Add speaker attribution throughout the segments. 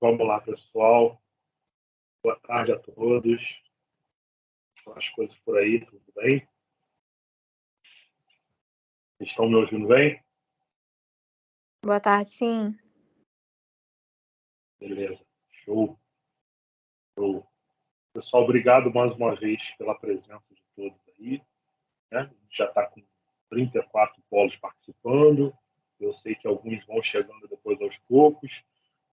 Speaker 1: Vamos lá, pessoal. Boa tarde a todos. As coisas por aí, tudo bem? Estão me ouvindo bem?
Speaker 2: Boa tarde, sim.
Speaker 1: Beleza. Show. Show. Pessoal, obrigado mais uma vez pela presença de todos aí. Né? A gente já está com 34 polos participando. Eu sei que alguns vão chegando depois aos poucos,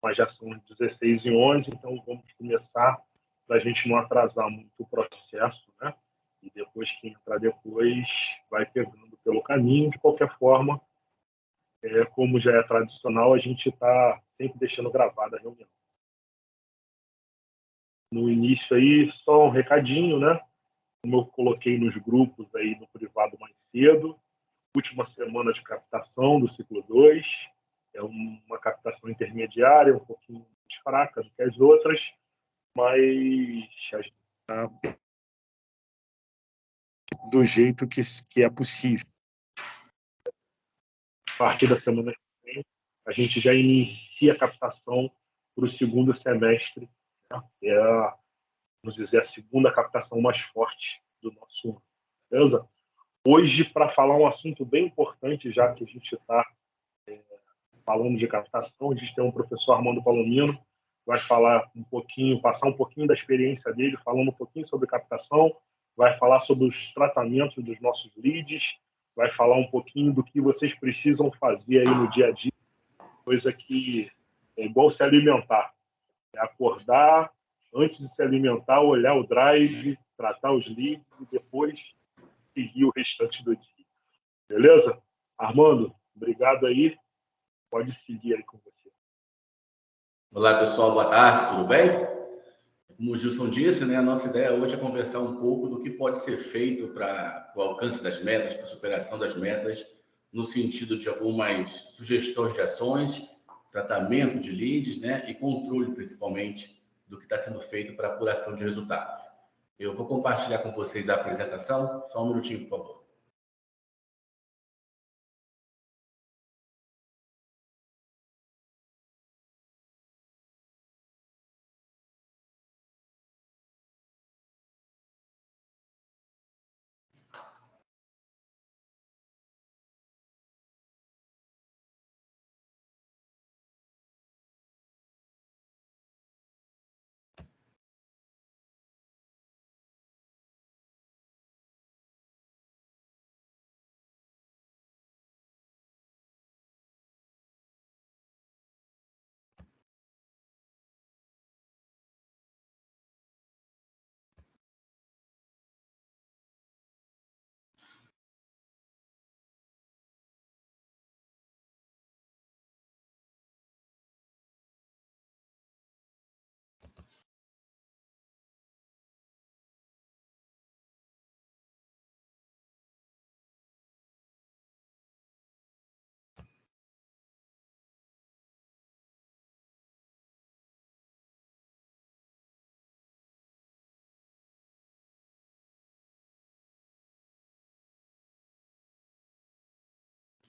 Speaker 1: mas já são 16h11, então vamos começar para a gente não atrasar muito o processo, né? E depois quem entrar depois vai pegando pelo caminho. De qualquer forma, como já é tradicional, a gente está sempre deixando gravada a reunião. No início aí, só um recadinho, né? Como eu coloquei nos grupos aí no privado mais cedo, última semana de captação do ciclo 2, é uma captação intermediária, um pouquinho mais fraca do que as outras, mas a gente está do jeito que é possível. A partir da semana que vem, a gente já inicia a captação para o segundo semestre, né? Vamos dizer, a segunda captação mais forte do nosso ano. Beleza? Hoje, para falar um assunto bem importante, já que a gente está falando de captação, a gente tem um professor Armando Palomino, vai falar um pouquinho, passar um pouquinho da experiência dele, falando um pouquinho sobre captação, vai falar sobre os tratamentos dos nossos leads, vai falar um pouquinho do que vocês precisam fazer aí no dia a dia, coisa que é igual se alimentar. É acordar, antes de se alimentar, olhar o drive, tratar os leads e depois seguir o restante do dia. Beleza? Armando, obrigado aí. Pode seguir aí com você.
Speaker 3: Olá, pessoal. Boa tarde. Tudo bem? Como o Gilson disse, né, a nossa ideia hoje é conversar um pouco do que pode ser feito para o alcance das metas, para a superação das metas, no sentido de algumas sugestões de ações, tratamento de leads, né, e controle, principalmente, do que está sendo feito para apuração de resultados. Eu vou compartilhar com vocês a apresentação. Só um minutinho, por favor.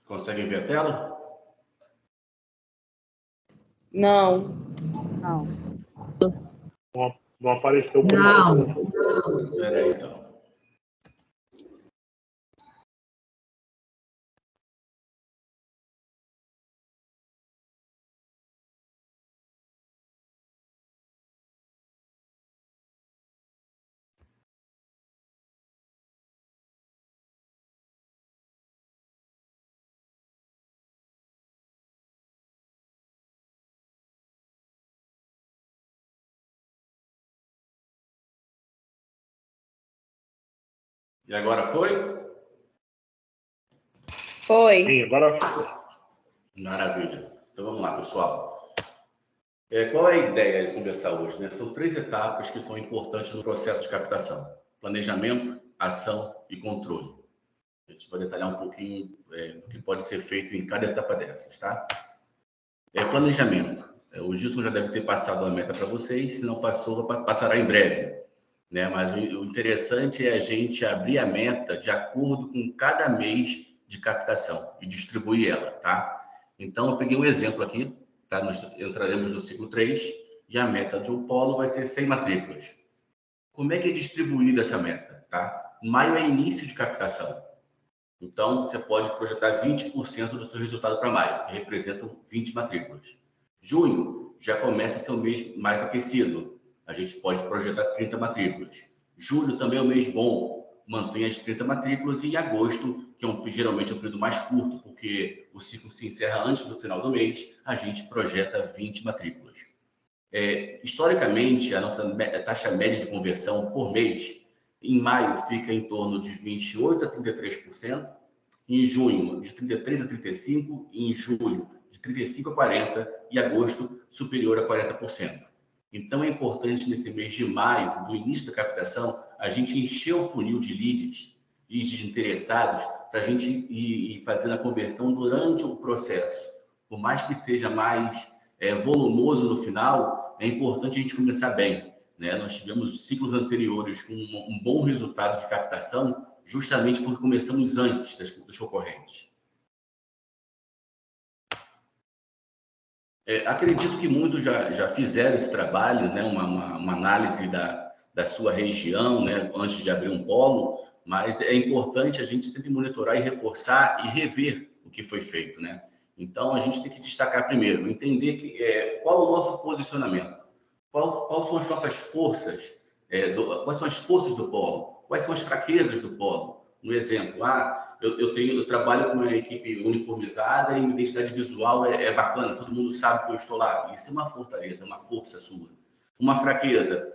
Speaker 3: Conseguem ver a tela?
Speaker 4: Não.
Speaker 1: Não apareceu.
Speaker 4: Não.
Speaker 3: Espera aí, então. E agora foi?
Speaker 4: Foi.
Speaker 1: Sim, agora.
Speaker 3: Maravilha. Então vamos lá, pessoal. Qual é a ideia de conversar hoje, né? São 3 etapas que são importantes no processo de captação: planejamento, ação e controle. A gente vai detalhar um pouquinho do que pode ser feito em cada etapa dessas, tá? Planejamento. O Gilson já deve ter passado a meta para vocês, se não passou, passará em breve, né? Mas o interessante é a gente abrir a meta de acordo com cada mês de captação e distribuir ela, tá? Então, eu peguei um exemplo aqui, tá? Nós entraremos no ciclo 3 e a meta de um polo vai ser 100 matrículas. Como é que é distribuída essa meta? Tá? Maio é início de captação. Então, você pode projetar 20% do seu resultado para maio, que representam 20 matrículas. Junho já começa a ser o mês mais aquecido. A gente pode projetar 30 matrículas. Julho também é um mês bom, mantém as 30 matrículas. E em agosto, que geralmente é um período mais curto, porque o ciclo se encerra antes do final do mês, a gente projeta 20 matrículas. Historicamente, a nossa taxa média de conversão por mês, em maio, fica em torno de 28% a 33%, em junho, de 33% a 35%, e em julho, de 35% a 40%, e agosto, superior a 40%. Então, é importante, nesse mês de maio, do início da captação, a gente encher o funil de leads e de interessados para a gente ir fazendo a conversão durante o processo. Por mais que seja mais volumoso no final, é importante a gente começar bem, né? Nós tivemos ciclos anteriores com um bom resultado de captação, justamente porque começamos antes dos concorrentes. Acredito que muitos já fizeram esse trabalho, né? Uma análise da sua região, né? Antes de abrir um polo, mas é importante a gente sempre monitorar e reforçar e rever o que foi feito, né? Então, a gente tem que destacar primeiro, entender qual o nosso posicionamento, quais são as nossas forças, quais são as forças do polo, quais são as fraquezas do polo. Um exemplo, eu trabalho com uma equipe uniformizada e minha identidade visual é bacana, todo mundo sabe que eu estou lá. Isso é uma fortaleza, uma força sua. Uma fraqueza,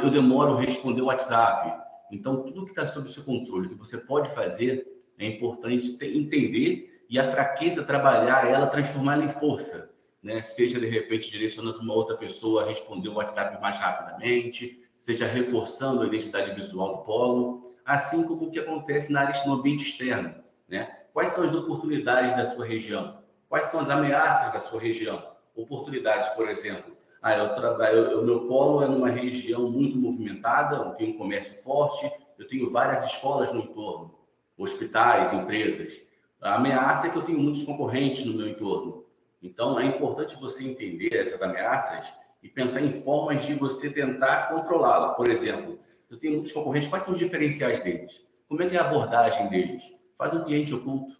Speaker 3: eu demoro a responder o WhatsApp. Então, tudo que está sob o seu controle, que você pode fazer, é importante entender e a fraqueza, trabalhar ela, transformá-la em força, né? Seja, de repente, direcionando uma outra pessoa a responder o WhatsApp mais rapidamente, seja reforçando a identidade visual do polo, assim como o que acontece no ambiente externo, né? Quais são as oportunidades da sua região? Quais são as ameaças da sua região? Oportunidades, por exemplo, o meu polo é numa região muito movimentada, eu tenho um comércio forte, eu tenho várias escolas no entorno, hospitais, empresas. A ameaça é que eu tenho muitos concorrentes no meu entorno. Então, é importante você entender essas ameaças e pensar em formas de você tentar controlá-la. Por exemplo, eu tenho muitos concorrentes, quais são os diferenciais deles? Como é que é a abordagem deles? Faz um cliente oculto,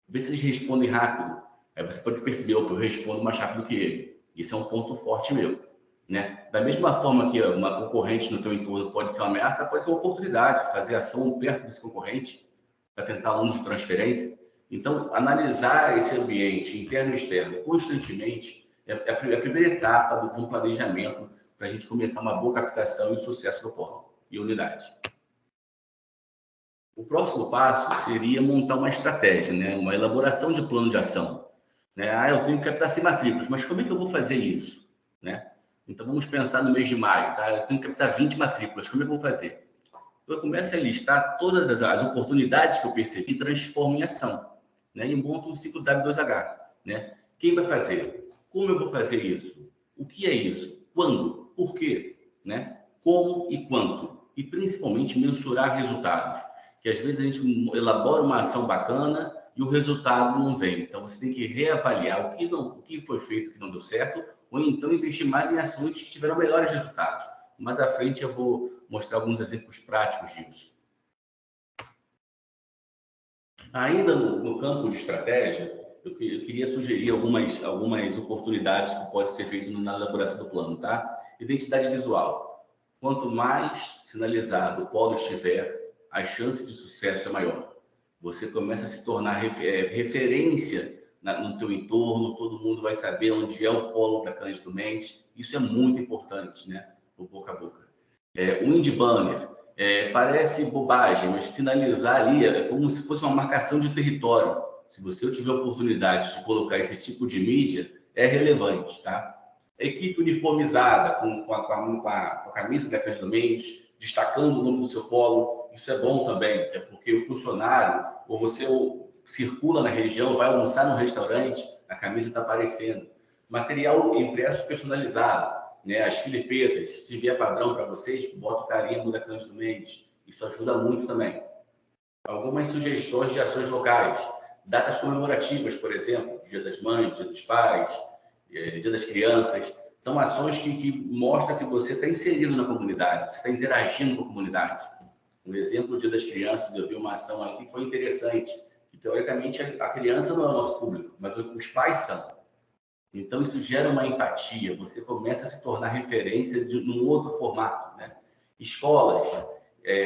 Speaker 3: vê se eles respondem rápido. Aí você pode perceber, eu respondo mais rápido que ele. Isso é um ponto forte meu, né? Da mesma forma que uma concorrente no teu entorno pode ser uma ameaça, pode ser uma oportunidade, fazer ação perto desse concorrente para tentar alunos de transferência. Então, analisar esse ambiente interno e externo constantemente é a primeira etapa de um planejamento para a gente começar uma boa captação e sucesso do polo e unidade. O próximo passo seria montar uma estratégia, né? Uma elaboração de plano de ação. Né? Eu tenho que captar 100 matrículas, mas como é que eu vou fazer isso? Né? Então, vamos pensar no mês de maio. Tá? Eu tenho que captar 20 matrículas, como é que eu vou fazer? Eu começo a listar todas as oportunidades que eu percebi e transformo em ação, né? E monto um ciclo W2H, né? Quem vai fazer? Como eu vou fazer isso? O que é isso? Quando? Por quê? Né? Como e quanto? E principalmente mensurar resultados, que às vezes a gente elabora uma ação bacana e o resultado não vem. Então você tem que reavaliar o que foi feito que não deu certo, ou então investir mais em ações que tiveram melhores resultados. Mais à frente eu vou mostrar alguns exemplos práticos disso. Ainda no campo de estratégia, eu queria sugerir algumas oportunidades que pode ser feito na elaboração do plano, tá? Identidade visual. Quanto mais sinalizado o polo estiver, a chance de sucesso é maior. Você começa a se tornar referência no teu entorno, todo mundo vai saber onde é o polo da Cândido Mendes. Isso é muito importante, né? O boca a boca. O Indie Banner, parece bobagem, mas sinalizar ali é como se fosse uma marcação de território. Se você tiver oportunidade de colocar esse tipo de mídia, é relevante, tá? Equipe uniformizada, com a camisa da Cândido Mendes, destacando o nome do seu polo, isso é bom também, é porque o funcionário, ou você circula na região, vai almoçar no restaurante, a camisa está aparecendo. Material impresso personalizado, né? As filipetas, se vier padrão para vocês, bota o carimbo da Cândido Mendes. Isso ajuda muito também. Algumas sugestões de ações locais. Datas comemorativas, por exemplo, Dia das Mães, Dia dos Pais. Dia das Crianças. São ações que mostram que você está inserido na comunidade, você está interagindo com a comunidade. Um exemplo, o Dia das Crianças, eu vi uma ação aqui que foi interessante, que teoricamente a criança não é o nosso público, mas os pais são. Então, isso gera uma empatia, você começa a se tornar referência num outro formato, né? Escolas,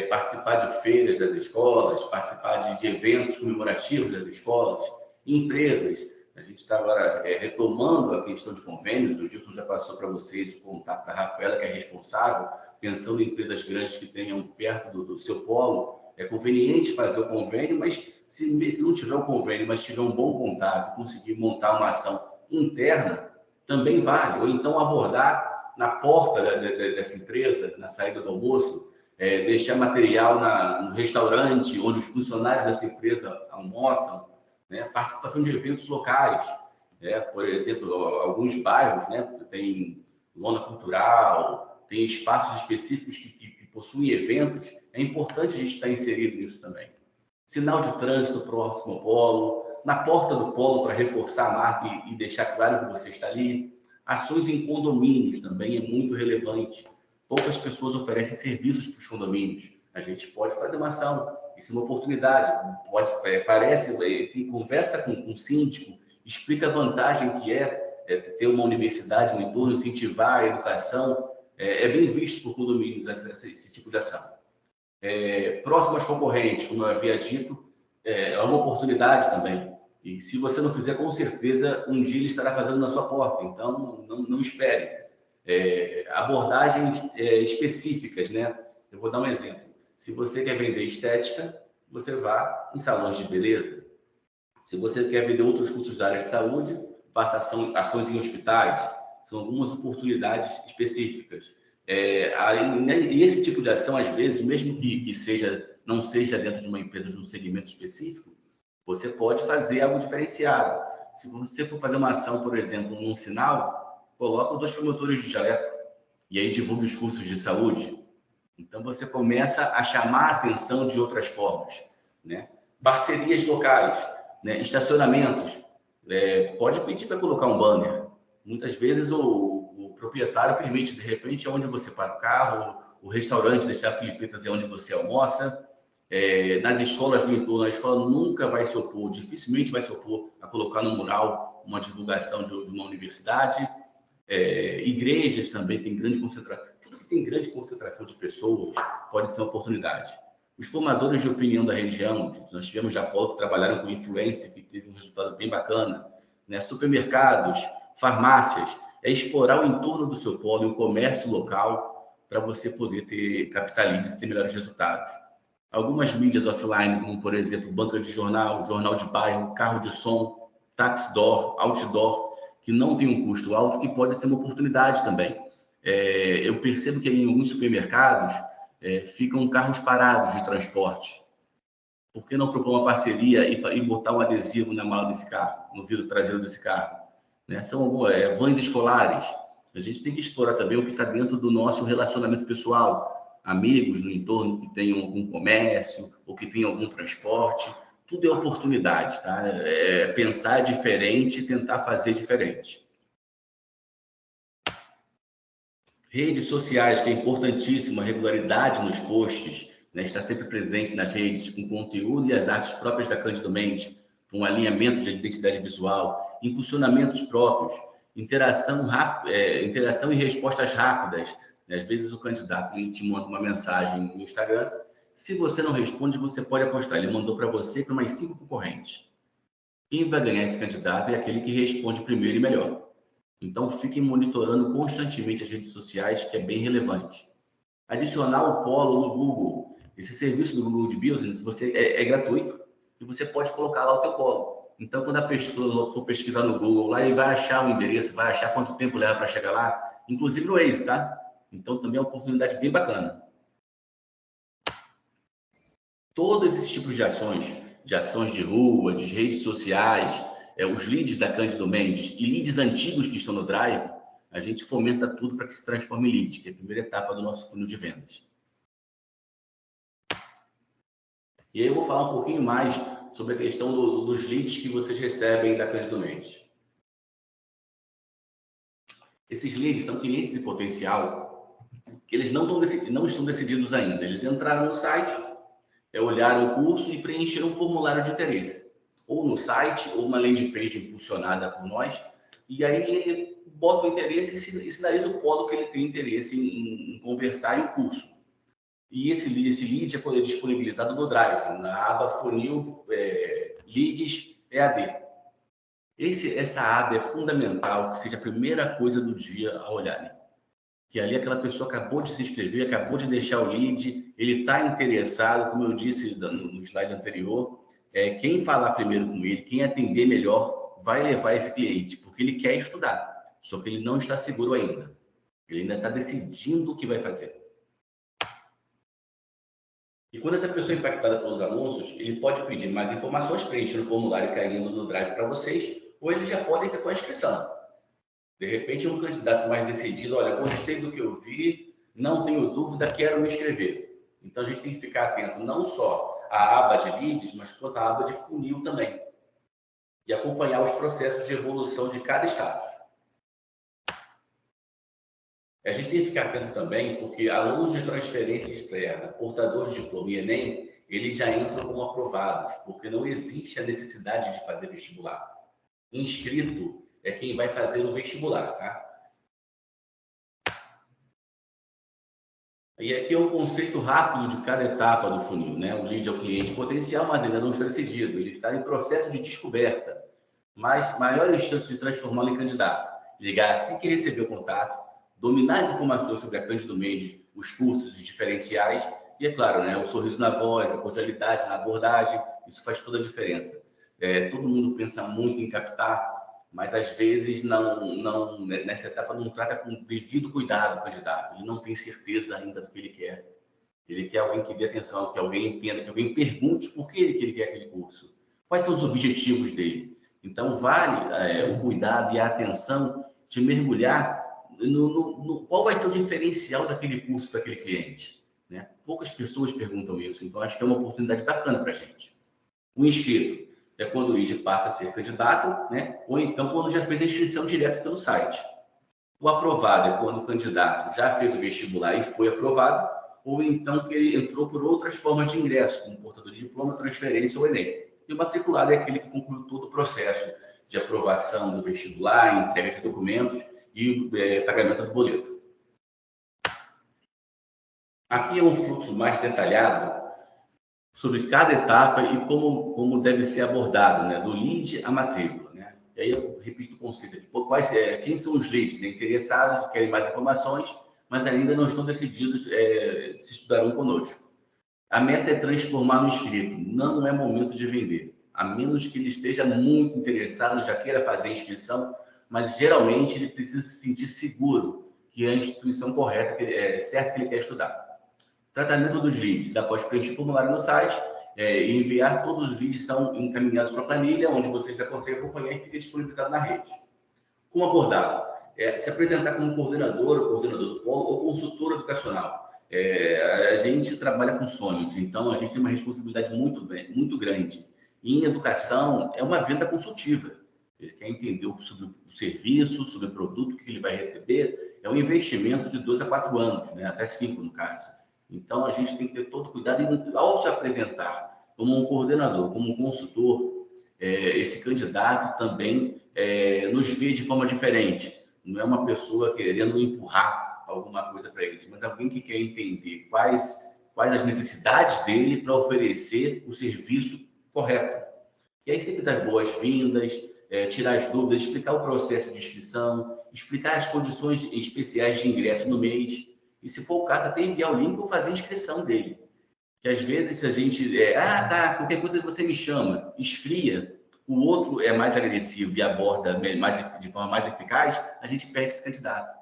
Speaker 3: participar de feiras das escolas, participar de eventos comemorativos das escolas, empresas. A gente está agora retomando a questão de convênios, o Gilson já passou para vocês o contato da Rafaela, que é responsável, pensando em empresas grandes que tenham perto do seu polo. É conveniente fazer o convênio, mas se não tiver o convênio, mas tiver um bom contato, conseguir montar uma ação interna, também vale. Ou então abordar na porta dessa empresa, na saída do almoço, deixar material no restaurante onde os funcionários dessa empresa almoçam, né? Participação de eventos locais, por exemplo, alguns bairros, né, tem lona cultural, tem espaços específicos que possuem eventos. É importante a gente estar inserido nisso também. Sinal de trânsito próximo ao polo, na porta do polo para reforçar a marca e deixar claro que você está ali. Ações em condomínios também é muito relevante. Poucas pessoas oferecem serviços para os condomínios. A gente pode fazer uma ação, isso é uma oportunidade. Conversa com o síndico, explica a vantagem que ter uma universidade no entorno, incentivar a educação. É bem visto por condomínios esse tipo de ação. Próximas concorrentes, como eu havia dito, é uma oportunidade também. E se você não fizer, com certeza, um dia ele estará fazendo na sua porta. Então, não espere. Abordagens específicas, né? Eu vou dar um exemplo. Se você quer vender estética, você vá em salões de beleza. Se você quer vender outros cursos da área de saúde, faça ações em hospitais. São algumas oportunidades específicas. E esse tipo de ação, às vezes, mesmo que não seja dentro de uma empresa de um segmento específico, você pode fazer algo diferenciado. Se você for fazer uma ação, por exemplo, num sinal, coloca 2 promotores de jaleco e aí divulgue os cursos de saúde. Então, você começa a chamar a atenção de outras formas, né? Parcerias locais, né? Estacionamentos. Pode pedir para colocar um banner. Muitas vezes o proprietário permite, de repente, onde você para o carro, o restaurante deixar filipetas é onde você almoça. Nas escolas do entorno, a escola nunca vai se opor, dificilmente vai se opor a colocar no mural uma divulgação de uma universidade. Igrejas também tem grande concentração. Tudo que tem grande concentração de pessoas pode ser uma oportunidade. Os formadores de opinião da região, nós tivemos já polo que trabalharam com influência, que teve um resultado bem bacana, né? Supermercados, farmácias, explorar o entorno do seu polo e o comércio local para você poder captar leads e ter melhores resultados. Algumas mídias offline, como por exemplo, banca de jornal, jornal de bairro, carro de som, tax door, outdoor, que não tem um custo alto e pode ser uma oportunidade também. Eu percebo que em alguns supermercados ficam carros parados de transporte. Por que não propor uma parceria e botar um adesivo na mala desse carro, no vidro traseiro desse carro? Né? São vans escolares. A gente tem que explorar também o que está dentro do nosso relacionamento pessoal. Amigos no entorno que tenham algum comércio ou que tenham algum transporte. Tudo é oportunidade, tá? Pensar diferente e tentar fazer diferente. Redes sociais, que é importantíssimo, a regularidade nos posts, né? Estar sempre presente nas redes com conteúdo e as artes próprias da Cândido Mendes, com um alinhamento de identidade visual, impulsionamentos próprios, interação e respostas rápidas. Às vezes o candidato ele te manda uma mensagem no Instagram, se você não responde, você pode apostar, ele mandou para você e para mais 5 concorrentes. Quem vai ganhar esse candidato é aquele que responde primeiro e melhor. Então, fiquem monitorando constantemente as redes sociais, que é bem relevante. Adicionar o polo no Google. Esse serviço do Google de Business é gratuito e você pode colocar lá o teu polo. Então, quando a pessoa for pesquisar no Google, lá ele vai achar o endereço, vai achar quanto tempo leva para chegar lá, inclusive no Waze, tá? Então, também é uma oportunidade bem bacana. Todos esses tipos de ações de rua, de redes sociais, os leads da Cândido Mendes e leads antigos que estão no Drive, a gente fomenta tudo para que se transforme em lead, que é a primeira etapa do nosso funil de vendas. E aí eu vou falar um pouquinho mais sobre a questão dos leads que vocês recebem da Cândido Mendes. Esses leads são clientes de potencial que eles não estão decididos ainda. Eles entraram no site, olharam o curso e preencheram um formulário de interesse. Ou no site, ou uma landing page impulsionada por nós. E aí ele bota o interesse e sinaliza o polo que ele tem interesse em conversar em um curso. E esse lead é disponibilizado no Drive, na aba Funil Leads EAD. Essa aba é fundamental que seja a primeira coisa do dia a olharem. Que ali aquela pessoa acabou de se inscrever, acabou de deixar o lead, ele está interessado, como eu disse no slide anterior, quem falar primeiro com ele, quem atender melhor, vai levar esse cliente, porque ele quer estudar, só que ele não está seguro ainda. Ele ainda está decidindo o que vai fazer. E quando essa pessoa é impactada pelos anúncios, ele pode pedir mais informações, preenchendo o formulário caindo no Drive para vocês, ou ele já pode efetuar a inscrição. De repente, um candidato mais decidido, olha, gostei do que eu vi, não tenho dúvida, quero me inscrever. Então, a gente tem que ficar atento não só à aba de leads, mas quanto à aba de funil também. E acompanhar os processos de evolução de cada status. A gente tem que ficar atento também, porque alunos de transferência externa, portadores de diploma e Enem, eles já entram como aprovados, porque não existe a necessidade de fazer vestibular. Inscrito é quem vai fazer o vestibular, tá? E aqui é um conceito rápido de cada etapa do funil, né? O lead é o cliente potencial, mas ainda não está decidido. Ele está em processo de descoberta, mas maiores chances de transformá-lo em candidato. Ligar assim que receber o contato, dominar as informações sobre a Cândido Mendes, os cursos, os diferenciais e, é claro, né, o sorriso na voz, a cordialidade na abordagem, isso faz toda a diferença. Todo mundo pensa muito em captar, mas às vezes nessa etapa não trata com devido cuidado o candidato. Ele não tem certeza ainda do que ele quer. Ele quer alguém que dê atenção, que alguém entenda, que alguém pergunte por que ele quer aquele curso. Quais são os objetivos dele? Então, vale o cuidado e a atenção de mergulhar no qual vai ser o diferencial daquele curso para aquele cliente. Né? Poucas pessoas perguntam isso, então acho que é uma oportunidade bacana para a gente. O inscrito é quando o lead passa a ser candidato, né? Ou então quando já fez a inscrição direto pelo site. O aprovado é quando o candidato já fez o vestibular e foi aprovado, ou então que ele entrou por outras formas de ingresso, como portador de diploma, transferência ou Enem. E o matriculado é aquele que concluiu todo o processo de aprovação do vestibular, entrega de documentos e pagamento do boleto. Aqui é um fluxo mais detalhado sobre cada etapa e como deve ser abordado, né? Do lead à matrícula. Né? E aí eu repito o conceito aqui. Quem são os leads? Né? Interessados, que querem mais informações, mas ainda não estão decididos se estudarão conosco. A meta é transformar no inscrito. Não é momento de vender. A menos que ele esteja muito interessado, já queira fazer a inscrição, mas geralmente ele precisa se sentir seguro que é a instituição correta, certa que ele quer estudar. Tratamento dos leads. Após preencher o formulário no site, enviar todos os leads são encaminhados para a planilha, onde vocês já conseguem acompanhar e fica disponibilizado na rede. Como abordado? Se apresentar como coordenador do polo ou consultor educacional. A gente trabalha com sonhos, então a gente tem uma responsabilidade muito grande. E em educação, é uma venda consultiva. Ele quer entender sobre o serviço, sobre o produto que ele vai receber. É um investimento de 2 a 4 anos, né? Até 5 no caso. Então, a gente tem que ter todo cuidado e, ao se apresentar como um coordenador, como um consultor, esse candidato também nos vê de forma diferente. Não é uma pessoa querendo empurrar alguma coisa para eles, mas alguém que quer entender quais as necessidades dele para oferecer o serviço correto. E aí sempre dar boas-vindas, tirar as dúvidas, explicar o processo de inscrição, explicar as condições especiais de ingresso no mês. E se for o caso, até enviar o link ou fazer a inscrição dele. Que às vezes se a gente... qualquer coisa que você me chama, esfria, o outro é mais agressivo e aborda de forma mais eficaz, a gente perde esse candidato.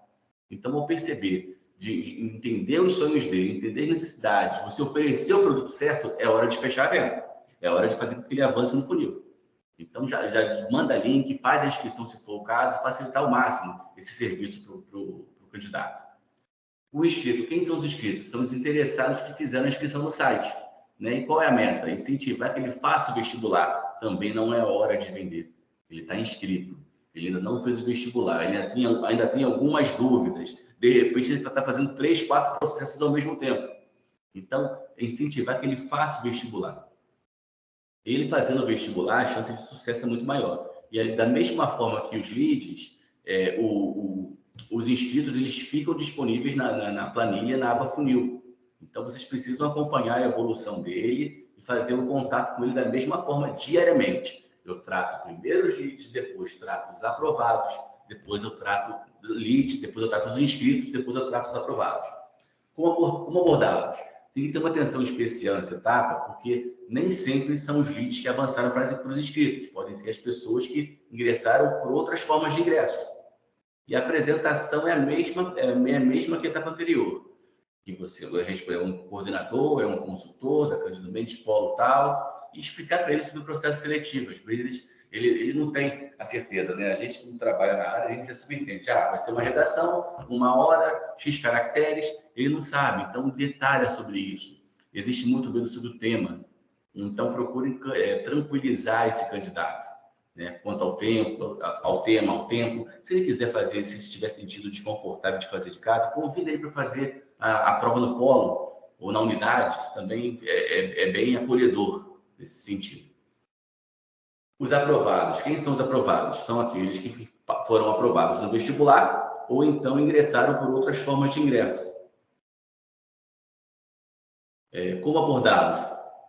Speaker 3: Então, ao perceber, de entender os sonhos dele, entender as necessidades, você oferecer o produto certo, é hora de fechar a venda. É hora de fazer com que ele avance no funil. Então, já manda link, faz a inscrição se for o caso, facilitar ao máximo esse serviço para o candidato. O inscrito, quem são os inscritos? São os interessados que fizeram a inscrição no site. Né? E qual é a meta? Incentivar que ele faça o vestibular. Também não é hora de vender. Ele está inscrito. ele ainda não fez o vestibular, ele ainda tem algumas dúvidas. De repente, ele está fazendo 3, 4 processos ao mesmo tempo. Então, é incentivar que ele faça o vestibular. Ele fazendo o vestibular, a chance de sucesso é muito maior. E aí, da mesma forma que os leads, os inscritos eles ficam disponíveis na planilha, na aba funil. Então, vocês precisam acompanhar a evolução dele e fazer um contato com ele da mesma forma diariamente. Eu trato primeiro os leads, depois trato os aprovados, depois eu trato leads, depois eu trato os inscritos, depois eu trato os aprovados. Como abordá-los? Tem que ter uma atenção especial nessa etapa, porque nem sempre são os leads que avançaram para os inscritos. Podem ser as pessoas que ingressaram por outras formas de ingresso. E a apresentação é a mesma que a etapa anterior. Que você é um coordenador, é um consultor da Cândido Mendes, polo tal, e explicar para ele sobre o processo seletivo. Às vezes, ele não tem a certeza, né? A gente que não trabalha na área, a gente já subentende. Vai ser uma redação, 1 hora, X caracteres, ele não sabe. Então, detalha sobre isso. Existe muito medo sobre o tema. Então, procure tranquilizar esse candidato, né? Quanto ao tempo, ao tema, ao tempo. Se ele quiser fazer, se estiver sentindo desconfortável de fazer de casa, convida ele para fazer a prova no polo ou na unidade, também é bem acolhedor nesse sentido. Os aprovados. Quem são os aprovados? São aqueles que foram aprovados no vestibular ou então ingressaram por outras formas de ingresso. Como abordá-los?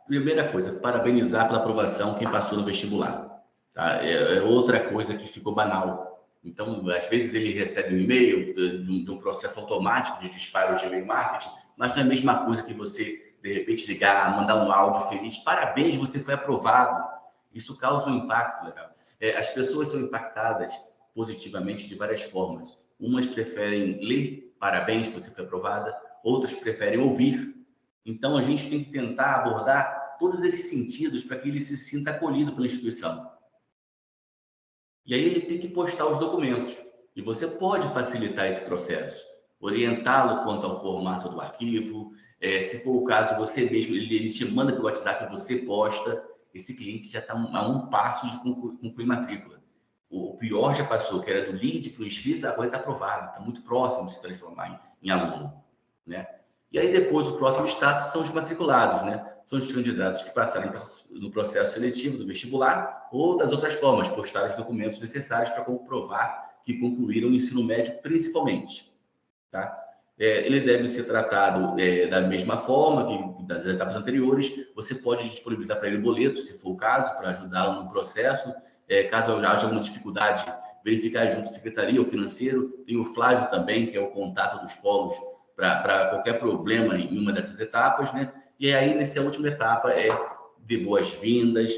Speaker 3: Primeira coisa, parabenizar pela aprovação quem passou no vestibular. Tá? É outra coisa que ficou banal. Então, às vezes ele recebe um e-mail de um processo automático de disparos de e-mail marketing, mas não é a mesma coisa que você, de repente, ligar, mandar um áudio feliz. Parabéns, você foi aprovado. Isso causa um impacto legal. As pessoas são impactadas positivamente de várias formas. Umas preferem ler, parabéns, você foi aprovada. Outras preferem ouvir. Então, a gente tem que tentar abordar todos esses sentidos para que ele se sinta acolhido pela instituição. E aí ele tem que postar os documentos. E você pode facilitar esse processo, orientá-lo quanto ao formato do arquivo. Se for o caso, você mesmo, ele te manda pelo WhatsApp, você posta. Esse cliente já está a um passo de concluir matrícula. O pior já passou, que era do lead para o inscrito, agora está aprovado, está muito próximo de se transformar em aluno, né? E aí depois o próximo status são os matriculados, né? São os candidatos que passaram no processo seletivo do vestibular ou das outras formas, postar os documentos necessários para comprovar que concluíram o ensino médio principalmente, tá? Ele deve ser tratado da mesma forma que das etapas anteriores. Você pode disponibilizar para ele boleto, se for o caso, para ajudá-lo no processo. Caso haja alguma dificuldade, verificar junto à secretaria ou financeiro. Tem o Flávio também, que é o contato dos polos para qualquer problema em uma dessas etapas, né? E aí, nessa última etapa, de boas-vindas,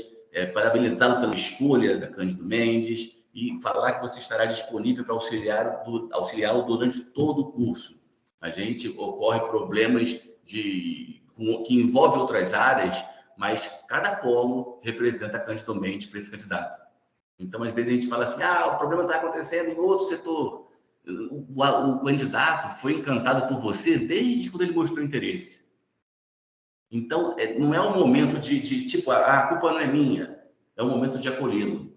Speaker 3: parabenizá-lo pela escolha da Cândido Mendes e falar que você estará disponível para auxiliá-lo durante todo o curso. A gente ocorre problemas que envolvem outras áreas, mas cada polo representa a Cândido Mendes para esse candidato. Então, às vezes, a gente fala assim, o problema está acontecendo em outro setor. O candidato foi encantado por você desde quando ele mostrou interesse. Então, não é um momento de tipo, a culpa não é minha. É um momento de acolhê-lo.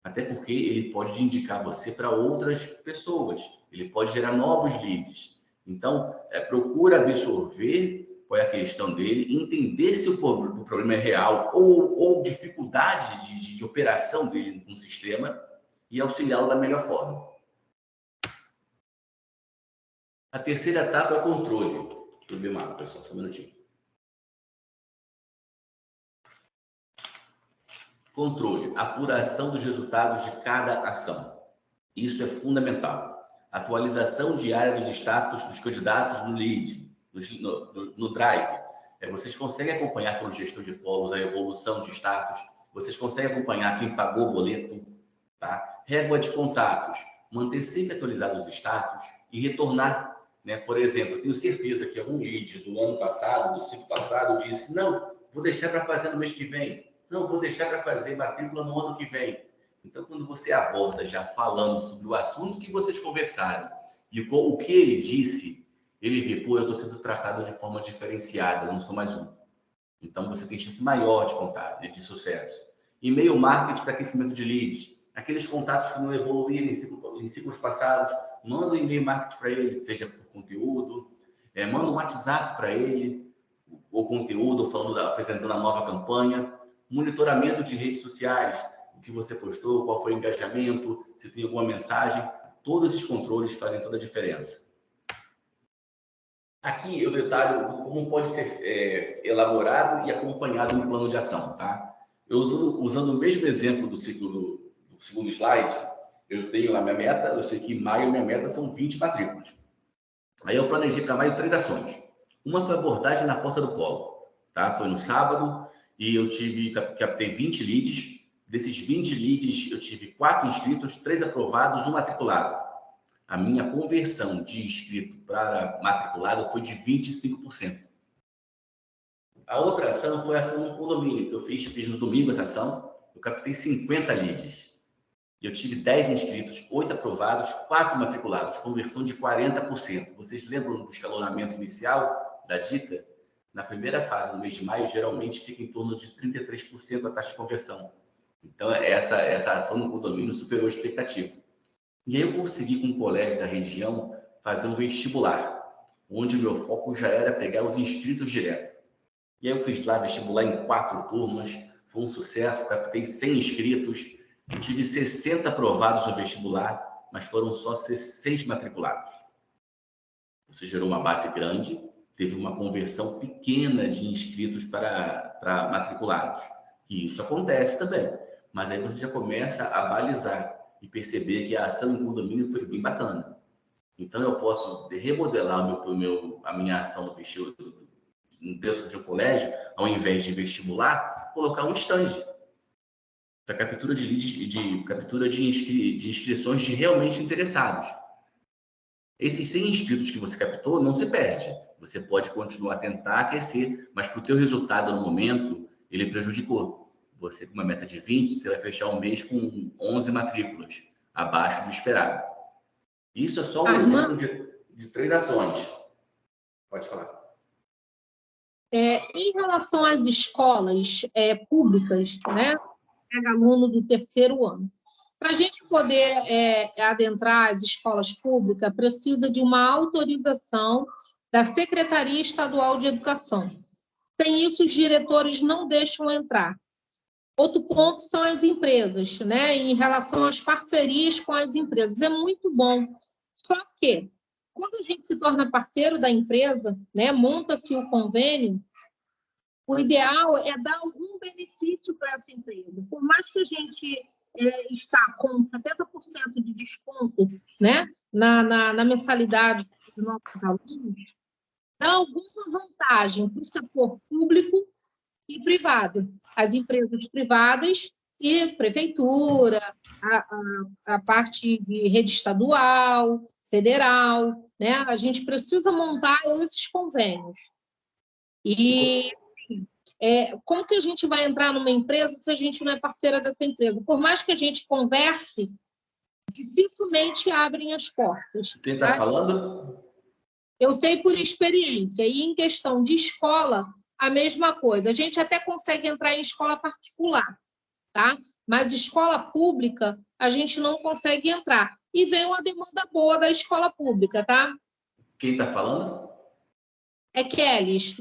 Speaker 3: Até porque ele pode indicar você para outras pessoas. Ele pode gerar novos leads. Então, procura absorver qual é a questão dele, entender se o problema é real ou dificuldade de operação dele no sistema e auxiliá-lo da melhor forma. A terceira etapa é o controle do BMAP, pessoal, só um minutinho. Controle, apuração dos resultados de cada ação. Isso é fundamental. Atualização diária dos status dos candidatos no lead, no drive. Vocês conseguem acompanhar pelo gestor de polos a evolução de status. Vocês conseguem acompanhar quem pagou o boleto, tá? Régua de contatos. Manter sempre atualizados os status e retornar. Por exemplo, eu tenho certeza que algum lead do ano passado, do ciclo passado, disse, não, vou deixar para fazer no mês que vem. Não, vou deixar para fazer matrícula no ano que vem. Então, quando você aborda já falando sobre o assunto que vocês conversaram e o que ele disse, ele vê, eu estou sendo tratado de forma diferenciada, eu não sou mais um. Então, você tem chance maior de contar, de sucesso. E-mail marketing para aquecimento de leads. Aqueles contatos que não evoluíram em ciclos passados, manda um e-mail marketing para ele, seja por conteúdo, manda um WhatsApp para ele, o conteúdo, apresentando a nova campanha, monitoramento de redes sociais, o que você postou, qual foi o engajamento, se tem alguma mensagem, todos esses controles fazem toda a diferença. Aqui eu detalho como pode ser elaborado e acompanhado no plano de ação, tá? Eu usando o mesmo exemplo do segundo slide, eu tenho lá minha meta, eu sei que em maio minha meta são 20 matrículas. Aí eu planejei para maio 3 ações. Uma foi abordagem na porta do polo, tá? Foi no sábado e eu captei 20 leads. Desses 20 leads, eu tive 4 inscritos, 3 aprovados, 1 matriculado. A minha conversão de inscrito para matriculado foi de 25%. A outra ação foi a ação no condomínio, que eu fiz no domingo essa ação. Eu captei 50 leads. Eu tive 10 inscritos, 8 aprovados, 4 matriculados, conversão de 40%. Vocês lembram do escalonamento inicial da dica? Na primeira fase, no mês de maio, geralmente fica em torno de 33% a taxa de conversão. Então, essa ação no condomínio superou a expectativa. E aí eu consegui, com um colégio da região, fazer um vestibular, onde o meu foco já era pegar os inscritos direto. E aí eu fiz lá vestibular em 4 turmas, foi um sucesso, captei 100 inscritos, eu tive 60 aprovados no vestibular, mas foram só 6 matriculados. Você gerou uma base grande, teve uma conversão pequena de inscritos para matriculados. E isso acontece também, mas aí você já começa a balizar e perceber que a ação em condomínio foi bem bacana. Então, eu posso remodelar a minha ação no dentro de um colégio, ao invés de vestibular, colocar um stand para captura de leads, captura de inscrições de realmente interessados. Esses 100 inscritos que você captou não se perde. Você pode continuar a tentar aquecer, mas para o teu resultado no momento, ele prejudicou. Você com uma meta de 20, você vai fechar um mês com 11 matrículas, abaixo do esperado. Isso é só um exemplo de 3 ações. Pode falar.
Speaker 5: Em relação às escolas públicas, né? Pega aluno do 3º ano. Para a gente poder adentrar as escolas públicas, precisa de uma autorização da Secretaria Estadual de Educação. Sem isso, os diretores não deixam entrar. Outro ponto são as empresas, né? Em relação às parcerias com as empresas. É muito bom. Só que, quando a gente se torna parceiro da empresa, né, monta-se o convênio, o ideal é dar algum benefício para essa empresa. Por mais que a gente está com 70% de desconto, né, na mensalidade dos nossos alunos, dá alguma vantagem para o setor público e privado. As empresas privadas e prefeitura, a parte de rede estadual, federal, né? A gente precisa montar esses convênios. E como que a gente vai entrar numa empresa se a gente não é parceira dessa empresa? Por mais que a gente converse, dificilmente abrem as portas.
Speaker 3: Quem está falando?
Speaker 5: Eu sei por experiência. E em questão de escola, a mesma coisa. A gente até consegue entrar em escola particular, tá? Mas escola pública, a gente não consegue entrar. E vem uma demanda boa da escola pública, tá?
Speaker 3: Quem está falando?
Speaker 5: É Kelis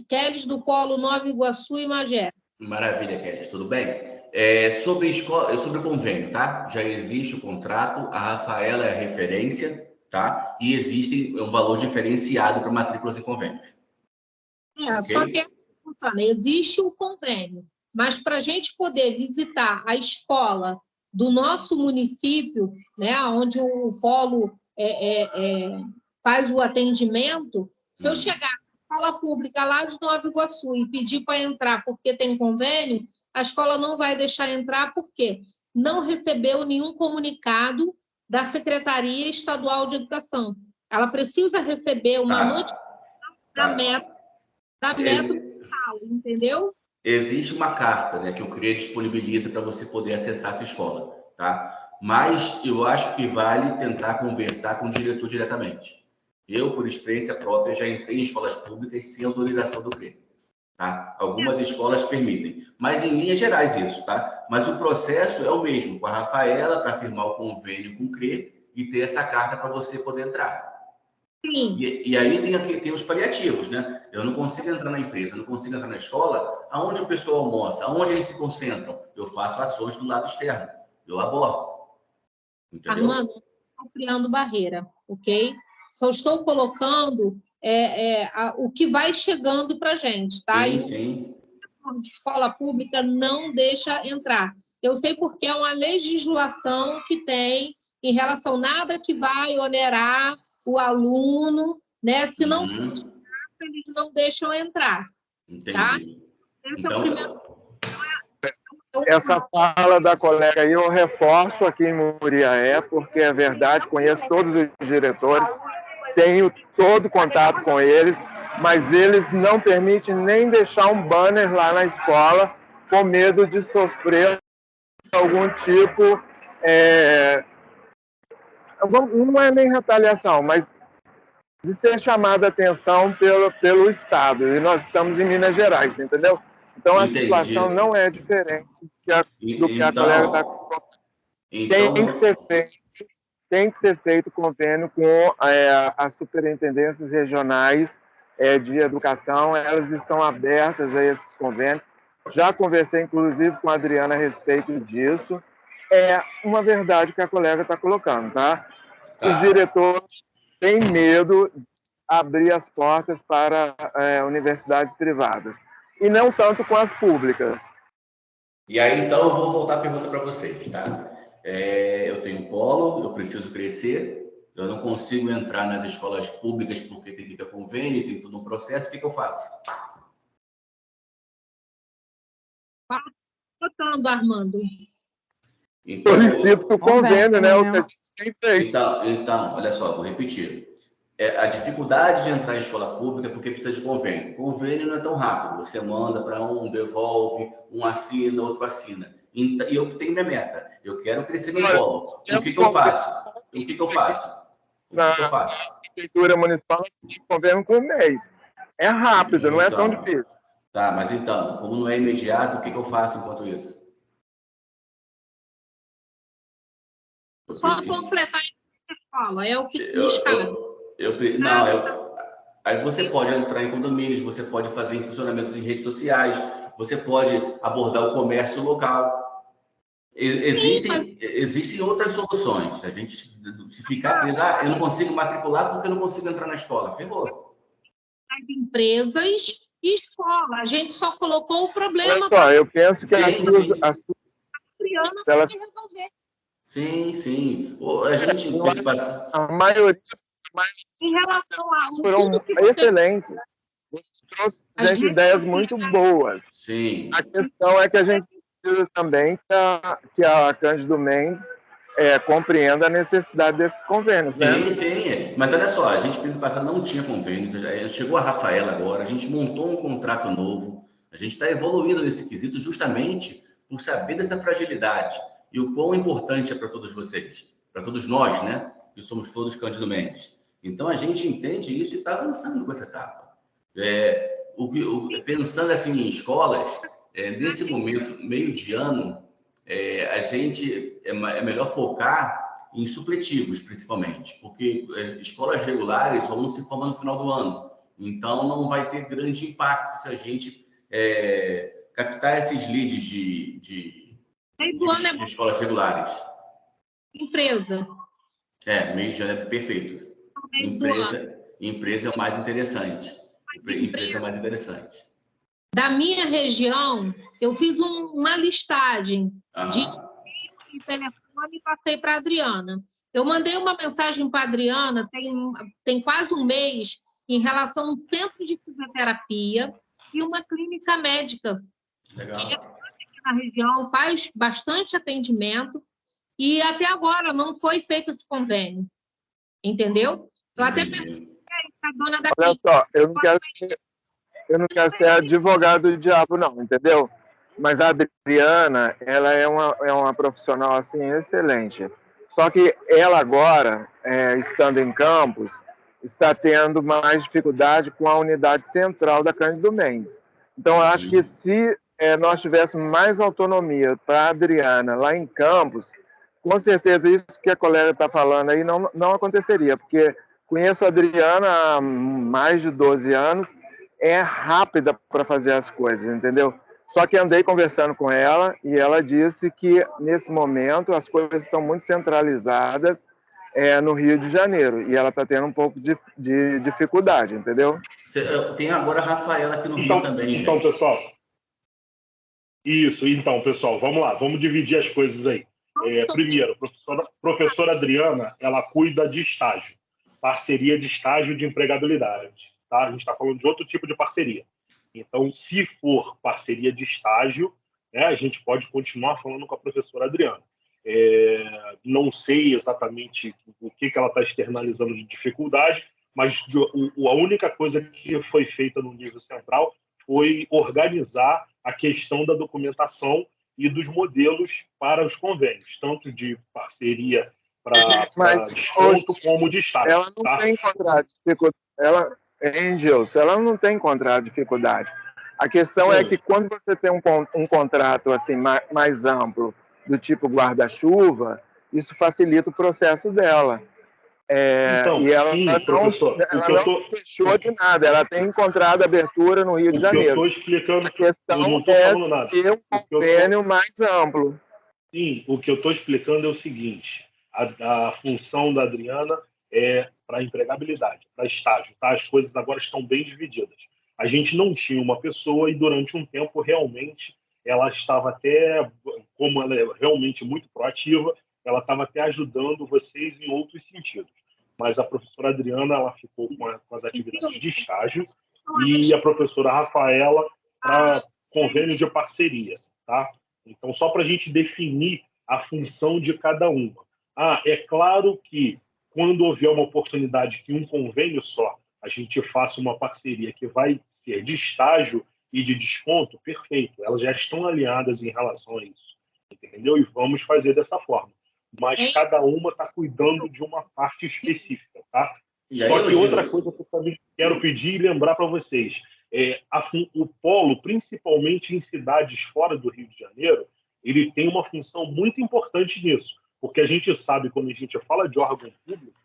Speaker 5: do Polo Nova Iguaçu e Magé.
Speaker 3: Maravilha, Kelis, tudo bem? Sobre o convênio, tá? Já existe o contrato, a Rafaela é a referência, tá? E existe um valor diferenciado para matrículas e convênios.
Speaker 5: Okay? Só que existe o convênio, mas para a gente poder visitar a escola do nosso município, né, onde o polo faz o atendimento, se eu chegar na escola pública lá de Nova Iguaçu e pedir para entrar porque tem convênio, a escola não vai deixar entrar porque não recebeu nenhum comunicado da Secretaria Estadual de Educação. Ela precisa receber uma notificação da meta fiscal, entendeu?
Speaker 3: Existe uma carta, né, que o CREA disponibiliza para você poder acessar essa escola, tá? Mas eu acho que vale tentar conversar com o diretor diretamente. Eu, por experiência própria, já entrei em escolas públicas sem autorização do CREA. tá? Algumas escolas permitem, mas em linhas gerais isso, tá? Mas o processo é o mesmo, com a Rafaela para firmar o convênio com o CRE e ter essa carta para você poder entrar.
Speaker 5: Sim.
Speaker 3: E aí tem os paliativos, né? Eu não consigo entrar na empresa, não consigo entrar na escola, aonde o pessoal almoça, aonde eles se concentram? Eu faço ações do lado externo, eu abordo. Entendeu?
Speaker 5: Armando, não estou criando barreira, ok? Só estou colocando o que vai chegando para a gente, tá?
Speaker 3: Sim,
Speaker 5: E
Speaker 3: sim.
Speaker 5: o de escola pública não deixa entrar. Eu sei porque é uma legislação que tem em relação nada que vai onerar o aluno, né? Se não for de graça, eles não deixam entrar.
Speaker 3: Entendi.
Speaker 5: Tá? Esse é o primeiro.
Speaker 6: Essa fala da colega aí eu reforço aqui em Muriaé, porque é verdade, conheço todos os diretores, tenho todo contato com eles, mas eles não permitem nem deixar um banner lá na escola com medo de sofrer algum tipo, não é nem retaliação, mas de ser chamada a atenção pelo Estado. E nós estamos em Minas Gerais, entendeu? Então, a situação não é diferente do que a colega está colocando. Tem que ser feito convênio com as superintendências regionais de educação. Elas estão abertas a esses convênios. Já conversei, inclusive, com a Adriana a respeito disso. É uma verdade que a colega está colocando, tá? Os diretores têm medo de abrir as portas para universidades privadas. E não tanto com as públicas.
Speaker 3: E aí, então, eu vou voltar a pergunta para vocês, tá? Eu tenho um polo, eu preciso crescer, eu não consigo entrar nas escolas públicas porque tem que ter convênio, tem todo um processo, o que eu faço?
Speaker 5: Botando, Armando.
Speaker 3: Então,
Speaker 6: solicito o convênio, né? O que a gente tem feito.
Speaker 3: Então, olha só, vou repetir. A dificuldade de entrar em escola pública é porque precisa de convênio. Convênio não é tão rápido. Você manda para um, devolve, um assina, outro assina. E eu tenho minha meta. Eu quero crescer meu polo. O que eu faço?
Speaker 6: Na Prefeitura Municipal, tem convênio com um mês. É rápido, não é tão difícil.
Speaker 3: Tá, mas então, como não é imediato, o que eu faço enquanto isso?
Speaker 5: Só completar a escola, é o que nos cabe.
Speaker 3: Aí você pode entrar em condomínios, você pode fazer impulsionamentos em redes sociais, você pode abordar o comércio local. Existem outras soluções. A gente, se ficar preso, eu não consigo matricular porque eu não consigo entrar na escola. Ferrou.
Speaker 5: As empresas e escola. A gente só colocou o problema.
Speaker 6: Olha só, eu penso que a
Speaker 5: Adriana tem que resolver.
Speaker 3: Sim. A gente
Speaker 6: a maioria
Speaker 5: em relação a
Speaker 6: foram excelentes. Você trouxe ideias muito boas.
Speaker 3: Sim.
Speaker 6: A questão é que a gente precisa também que a Cândido Mendes compreenda a necessidade desses convênios, né?
Speaker 3: Sim. Mas olha só, a gente, no passado, não tinha convênios. Chegou a Rafaela agora, a gente montou um contrato novo. A gente está evoluindo nesse quesito justamente por saber dessa fragilidade e o quão importante é para todos vocês, para todos nós, né? Que somos todos Cândido Mendes. Então, a gente entende isso e está avançando com essa etapa. Pensando assim em escolas, nesse momento, meio de ano, a gente é melhor focar em supletivos, principalmente, porque escolas regulares vão se formar no final do ano. Então, não vai ter grande impacto se a gente captar esses leads de escolas regulares.
Speaker 5: Empresa.
Speaker 3: Meio de ano é perfeito. Empresa é o mais interessante. Empresa é mais interessante.
Speaker 5: Da minha região, eu fiz uma listagem de telefone e passei para a Adriana. Eu mandei uma mensagem para a Adriana, tem quase um mês, em relação a um centro de fisioterapia e uma clínica médica.
Speaker 3: Legal.
Speaker 5: Que aqui na região faz bastante atendimento e até agora não foi feito esse convênio. Entendeu? Eu até perguntei a dona da
Speaker 6: Olha só, eu não quero ser advogado do diabo, não, entendeu? Mas a Adriana, ela é uma profissional, assim, excelente. Só que ela agora, estando em Campos, está tendo mais dificuldade com a unidade central da Cândido Mendes. Então, eu acho que se nós tivéssemos mais autonomia para a Adriana lá em Campos, com certeza isso que a colega está falando aí não aconteceria, porque conheço a Adriana há mais de 12 anos, é rápida para fazer as coisas, entendeu? Só que andei conversando com ela e ela disse que, nesse momento, as coisas estão muito centralizadas no Rio de Janeiro, e ela está tendo um pouco de dificuldade, entendeu?
Speaker 3: Tem agora a Rafaela aqui no Rio também, gente.
Speaker 1: Então, pessoal, pessoal, vamos lá, vamos dividir as coisas aí. Primeiro, a professora Adriana, ela cuida de estágio, parceria de estágio de empregabilidade, tá? A gente está falando de outro tipo de parceria. Então, se for parceria de estágio, né, a gente pode continuar falando com a professora Adriana. Não sei exatamente o que ela está externalizando de dificuldade, mas a única coisa que foi feita no nível central foi organizar a questão da documentação e dos modelos para os convênios, tanto de parceria para desconto como de estágio.
Speaker 6: Ela não tem encontrado dificuldade. Ela não tem encontrado dificuldade. A questão é que quando você tem um contrato assim mais amplo, do tipo guarda-chuva, isso facilita o processo dela. E ela não fechou de nada, ela tem encontrado abertura no Rio de Janeiro. A questão é ter um convênio mais amplo.
Speaker 1: Sim, o que eu estou explicando é o seguinte: a função da Adriana é para empregabilidade, para estágio, tá? As coisas agora estão bem divididas. A gente não tinha uma pessoa e durante um tempo realmente ela estava até, como ela é realmente muito proativa, ela estava até ajudando vocês em outros sentidos. Mas a professora Adriana, ela ficou com as atividades de estágio e a professora Rafaela para convênio de parceria, tá? Então, só para a gente definir a função de cada uma. É claro que quando houver uma oportunidade que um convênio só, a gente faça uma parceria que vai ser de estágio e de desconto, perfeito. Elas já estão alinhadas em relação a isso, entendeu? E vamos fazer dessa forma. Mas cada uma está cuidando de uma parte específica, tá? Só que outra coisa que eu também quero pedir e lembrar para vocês, o polo, principalmente em cidades fora do Rio de Janeiro, ele tem uma função muito importante nisso, porque a gente sabe, quando a gente fala de órgão público,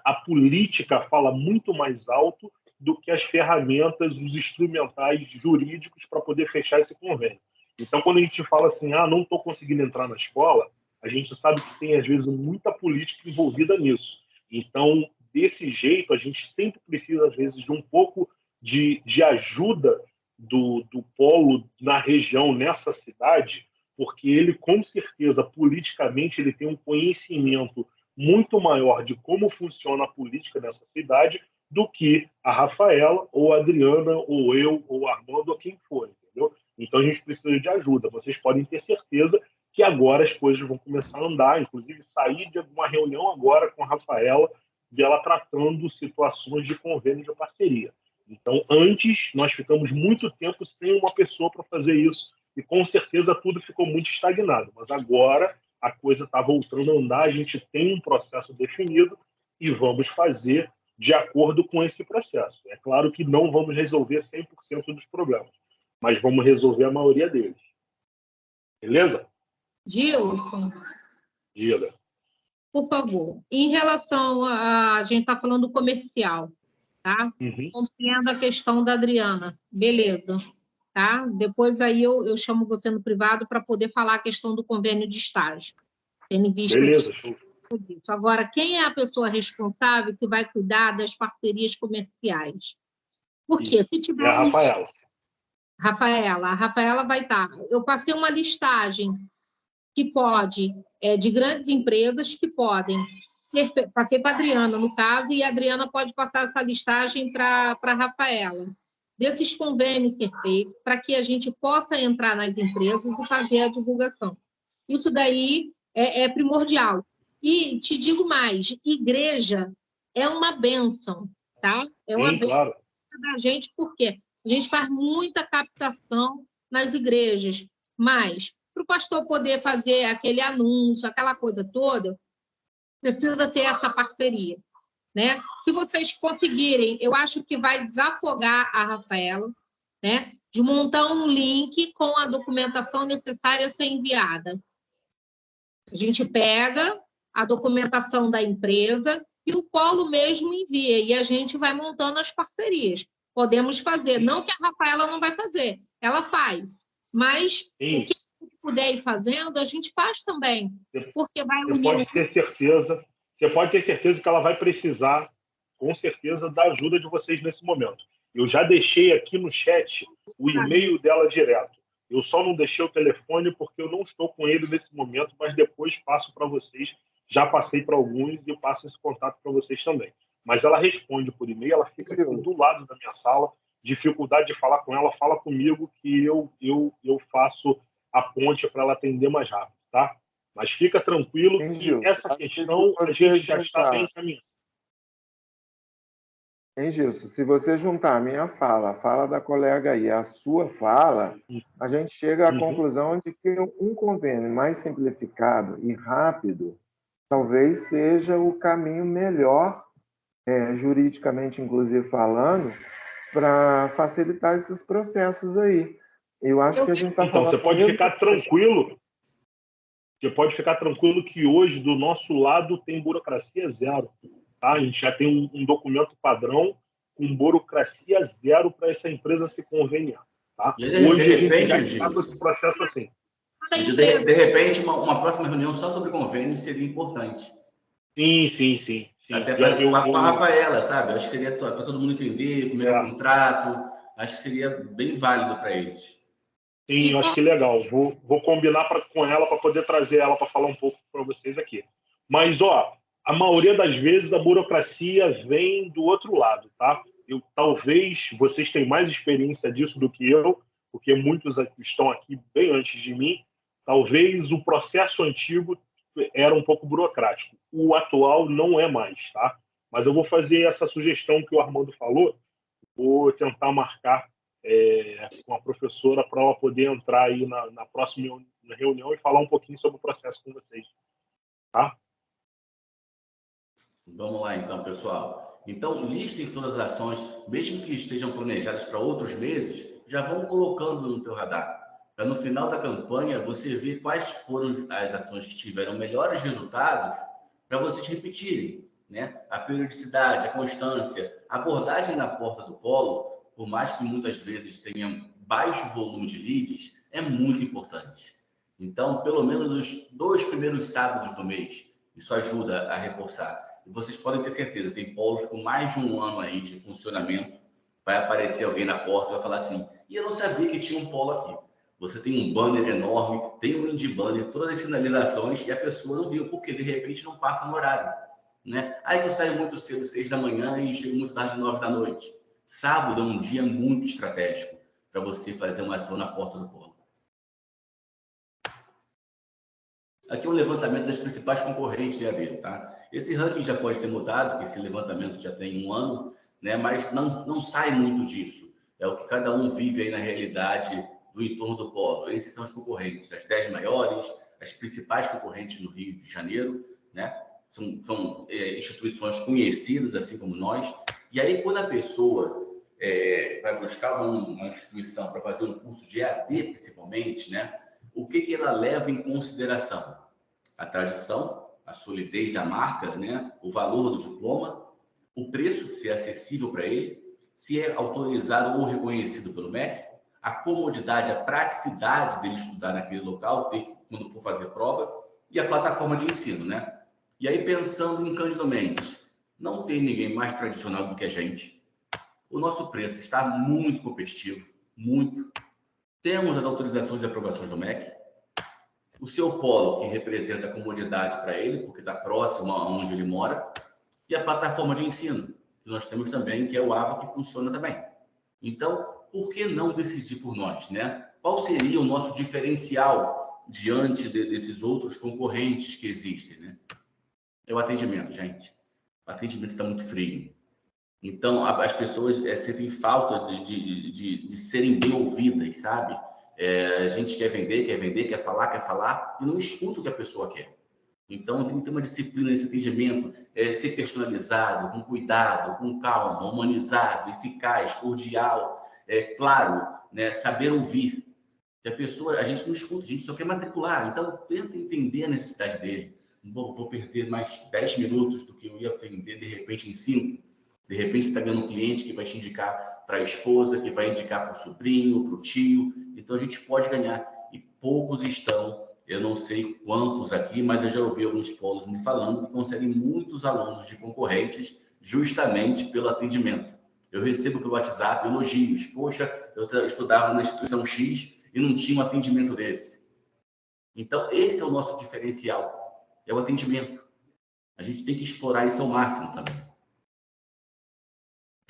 Speaker 1: a política fala muito mais alto do que as ferramentas, os instrumentais jurídicos para poder fechar esse convênio. Então, quando a gente fala assim, não estou conseguindo entrar na escola, a gente sabe que tem, às vezes, muita política envolvida nisso. Então, desse jeito, a gente sempre precisa, às vezes, de um pouco de ajuda do polo na região, nessa cidade, porque ele, com certeza, politicamente, ele tem um conhecimento muito maior de como funciona a política nessa cidade do que a Rafaela, ou a Adriana, ou eu, ou o Armando, ou quem for, entendeu? Então, a gente precisa de ajuda. Vocês podem ter certeza que agora as coisas vão começar a andar, inclusive sair de uma reunião agora com a Rafaela, dela tratando situações de convênio de parceria. Então, antes, nós ficamos muito tempo sem uma pessoa para fazer isso, e com certeza tudo ficou muito estagnado. Mas agora a coisa está voltando a andar, a gente tem um processo definido e vamos fazer de acordo com esse processo. É claro que não vamos resolver 100% dos problemas, mas vamos resolver a maioria deles. Beleza?
Speaker 5: Gilson.
Speaker 1: Diga.
Speaker 5: Por favor, em relação a gente está falando do comercial, tá? Compreendo a questão da Adriana, beleza, tá? Depois aí eu chamo você no privado para poder falar a questão do convênio de estágio. Tendo visto
Speaker 1: beleza.
Speaker 5: Isso. Agora, quem é a pessoa responsável que vai cuidar das parcerias comerciais? Porque se tiver
Speaker 1: a Rafaela.
Speaker 5: A Rafaela vai estar. Eu passei uma listagem que pode, de grandes empresas que podem ser, passei para a Adriana, no caso, e a Adriana pode passar essa listagem para a Rafaela, desses convênios ser feitos, para que a gente possa entrar nas empresas e fazer a divulgação. Isso daí é primordial. E te digo mais, igreja é uma bênção, tá? É uma bênção da gente, porque a gente faz muita captação nas igrejas, mas para o pastor poder fazer aquele anúncio, aquela coisa toda, precisa ter essa parceria, né? Se vocês conseguirem, eu acho que vai desafogar a Rafaela, né? de montar um link com a documentação necessária a ser enviada. A gente pega a documentação da empresa e o polo mesmo envia, e a gente vai montando as parcerias. Podemos fazer, não que a Rafaela não vai fazer, ela faz, mas o que a gente puder ir fazendo, a gente faz também, porque vai unir...
Speaker 1: Você pode ter certeza que ela vai precisar, com certeza, da ajuda de vocês nesse momento. Eu já deixei aqui no chat o e-mail dela direto. Eu só não deixei o telefone porque eu não estou com ele nesse momento, mas depois passo para vocês. Já passei para alguns e eu passo esse contato para vocês também. Mas ela responde por e-mail, ela fica aqui do lado da minha sala. Dificuldade de falar com ela, fala comigo que eu faço a ponte para ela atender mais rápido, tá? Mas fica tranquilo que essa questão a gente já está bem encaminhado.
Speaker 6: Hein, Gilson? Se você juntar a minha fala, a fala da colega aí, a sua fala, a gente chega à conclusão de que um convênio mais simplificado e rápido talvez seja o caminho melhor, juridicamente, inclusive falando, para facilitar esses processos aí. Eu acho que a gente está falando...
Speaker 1: Então, você pode ficar tranquilo. Você pode ficar tranquilo que hoje, do nosso lado, tem burocracia zero. Tá? A gente já tem um documento padrão com burocracia zero para essa empresa se conveniar. Tá? Hoje, a gente já está com esse processo assim.
Speaker 3: De repente, uma próxima reunião só sobre convênio seria importante.
Speaker 1: Sim.
Speaker 3: Até com a Rafaela, sabe? Acho que seria para todo mundo entender como é o contrato. Acho que seria bem válido para eles.
Speaker 1: Sim, eu acho que é legal. Vou combinar com ela para poder trazer ela para falar um pouco para vocês aqui. Mas, a maioria das vezes a burocracia vem do outro lado, tá? Talvez vocês tenham mais experiência disso do que eu, porque muitos estão aqui bem antes de mim. Talvez o processo antigo era um pouco burocrático. O atual não é mais, tá? Mas eu vou fazer essa sugestão que o Armando falou. Vou tentar marcar com a professora para ela poder entrar aí na próxima reunião e falar um pouquinho sobre o processo com vocês. Tá?
Speaker 3: Vamos lá, então, pessoal. Então, listem todas as ações, mesmo que estejam planejadas para outros meses, já vão colocando no teu radar. Para no final da campanha, você ver quais foram as ações que tiveram melhores resultados para vocês repetirem, né? A periodicidade, a constância, a abordagem na porta do polo, por mais que muitas vezes tenha baixo volume de leads, é muito importante. Então, pelo menos os 2 primeiros sábados do mês, isso ajuda a reforçar. E vocês podem ter certeza, tem polos com mais de 1 ano aí de funcionamento, vai aparecer alguém na porta e vai falar assim, e eu não sabia que tinha um polo aqui. Você tem um banner enorme, tem um indie banner, todas as sinalizações, e a pessoa não viu, porque de repente não passa no horário, né? Aí que eu saio muito cedo, 6 da manhã, e chego muito tarde, 9 da noite. Sábado é um dia muito estratégico para você fazer uma ação na porta do polo. Aqui é um levantamento das principais concorrentes de EAD, tá? Esse ranking já pode ter mudado, porque esse levantamento já tem 1 ano, né? Mas não sai muito disso. É o que cada um vive aí na realidade do entorno do polo. Esses são os concorrentes, as 10 maiores, as principais concorrentes no Rio de Janeiro, né? São instituições conhecidas, assim como nós. E aí, quando a pessoa vai buscar uma instituição para fazer um curso de EAD, principalmente, né? O que ela leva em consideração? A tradição, a solidez da marca, né? O valor do diploma, o preço, se é acessível para ele, se é autorizado ou reconhecido pelo MEC, a comodidade, a praticidade dele estudar naquele local, quando for fazer prova, e a plataforma de ensino, né? E aí, pensando em Cândido Mendes, não tem ninguém mais tradicional do que a gente. O nosso preço está muito competitivo, muito. Temos as autorizações e aprovações do MEC. O seu polo, que representa a comodidade para ele, porque está próximo a onde ele mora. E a plataforma de ensino, que nós temos também, que é o AVA, que funciona também. Então, por que não decidir por nós, né? Qual seria o nosso diferencial diante desses outros concorrentes que existem, né? É o atendimento, gente. O atendimento está muito frio. Então, as pessoas sentem falta de serem bem ouvidas, sabe? A gente quer vender, quer falar, e não escuta o que a pessoa quer. Então, tem que ter uma disciplina nesse atendimento, ser personalizado, com cuidado, com calma, humanizado, eficaz, cordial, claro, né, saber ouvir. Que a pessoa, a gente não escuta, a gente só quer matricular. Então, tenta entender a necessidade dele. Vou perder mais 10 minutos do que eu ia vender, de repente, em 5. De repente, você está ganhando um cliente que vai te indicar para a esposa, que vai indicar para o sobrinho, para o tio. Então, a gente pode ganhar. E poucos estão, eu não sei quantos aqui, mas eu já ouvi alguns polos me falando que conseguem muitos alunos de concorrentes justamente pelo atendimento. Eu recebo pelo WhatsApp elogios. Poxa, eu estudava na instituição X e não tinha um atendimento desse. Então, esse é o nosso diferencial. É o atendimento. A gente tem que explorar isso ao máximo também.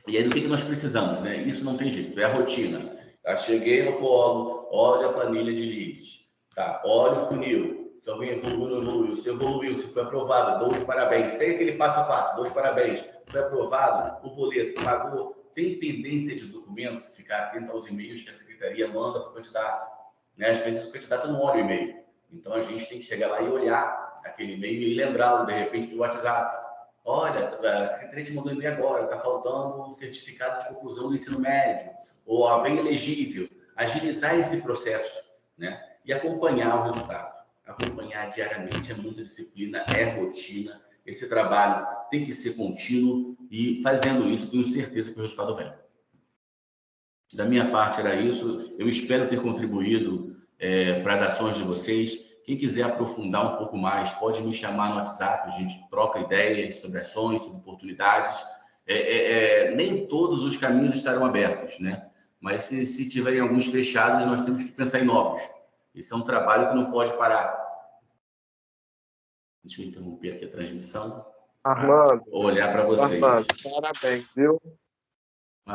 Speaker 3: E aí, do que nós precisamos, né? Isso não tem jeito, é a rotina. Eu cheguei no polo, olho a planilha de leads, tá? Olho o funil, se alguém evoluiu, não evoluiu. Se evoluiu, se foi aprovado, dou os parabéns. Sei aquele passo a passo, dou os parabéns. Foi aprovado, o boleto pagou. Tem pendência de documento, ficar atento aos e-mails que a secretaria manda para o candidato. Né? Às vezes o candidato não olha o e-mail. Então, a gente tem que chegar lá e olhar aquele e-mail e lembrá-lo, de repente, do WhatsApp. Olha, a secretaria te mandou e-mail agora, está faltando o certificado de conclusão do ensino médio, ou a vem elegível. Agilizar esse processo, né? E acompanhar o resultado. Acompanhar diariamente é muita disciplina, é rotina. Esse trabalho tem que ser contínuo e, fazendo isso, tenho certeza que o resultado vem. Da minha parte, era isso. Eu espero ter contribuído para as ações de vocês. Quem quiser aprofundar um pouco mais, pode me chamar no WhatsApp, a gente troca ideias sobre ações, sobre oportunidades. Nem todos os caminhos estarão abertos, né? Mas se tiverem alguns fechados, nós temos que pensar em novos. Esse é um trabalho que não pode parar. Deixa eu interromper aqui a transmissão.
Speaker 6: Armando,
Speaker 3: Olhar para vocês.
Speaker 6: Armando, parabéns, viu?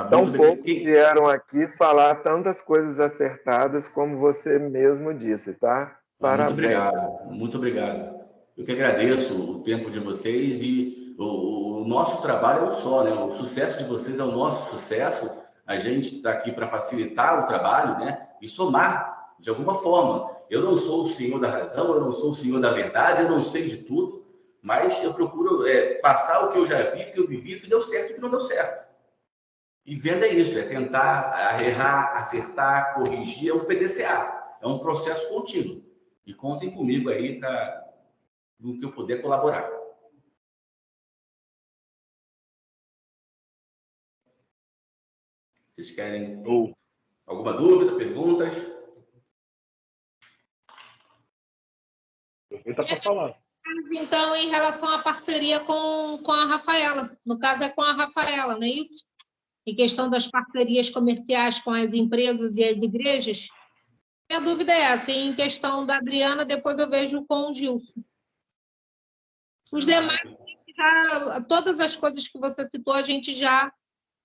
Speaker 6: Tão poucos vieram aqui falar tantas coisas acertadas como você mesmo disse, tá? Parabéns.
Speaker 3: Muito obrigado. Eu que agradeço o tempo de vocês e o nosso trabalho é um só, né? O sucesso de vocês é o nosso sucesso. A gente está aqui para facilitar o trabalho, né? E somar de alguma forma. Eu não sou o senhor da razão, eu não sou o senhor da verdade, eu não sei de tudo, mas eu procuro passar o que eu já vi, o que eu vivi, o que deu certo e o que não deu certo. E venda é isso, é tentar errar, acertar, corrigir, é um PDCA, é um processo contínuo. E contem comigo aí para no que eu puder colaborar. Vocês querem alguma dúvida, perguntas?
Speaker 1: Aproveita para falar.
Speaker 5: Então, em relação à parceria com a Rafaela, no caso é com a Rafaela, não é isso? Em questão das parcerias comerciais com as empresas e as igrejas, minha dúvida é essa. Em questão da Adriana, depois eu vejo com o Gilson. Os demais, todas as coisas que você citou, a gente já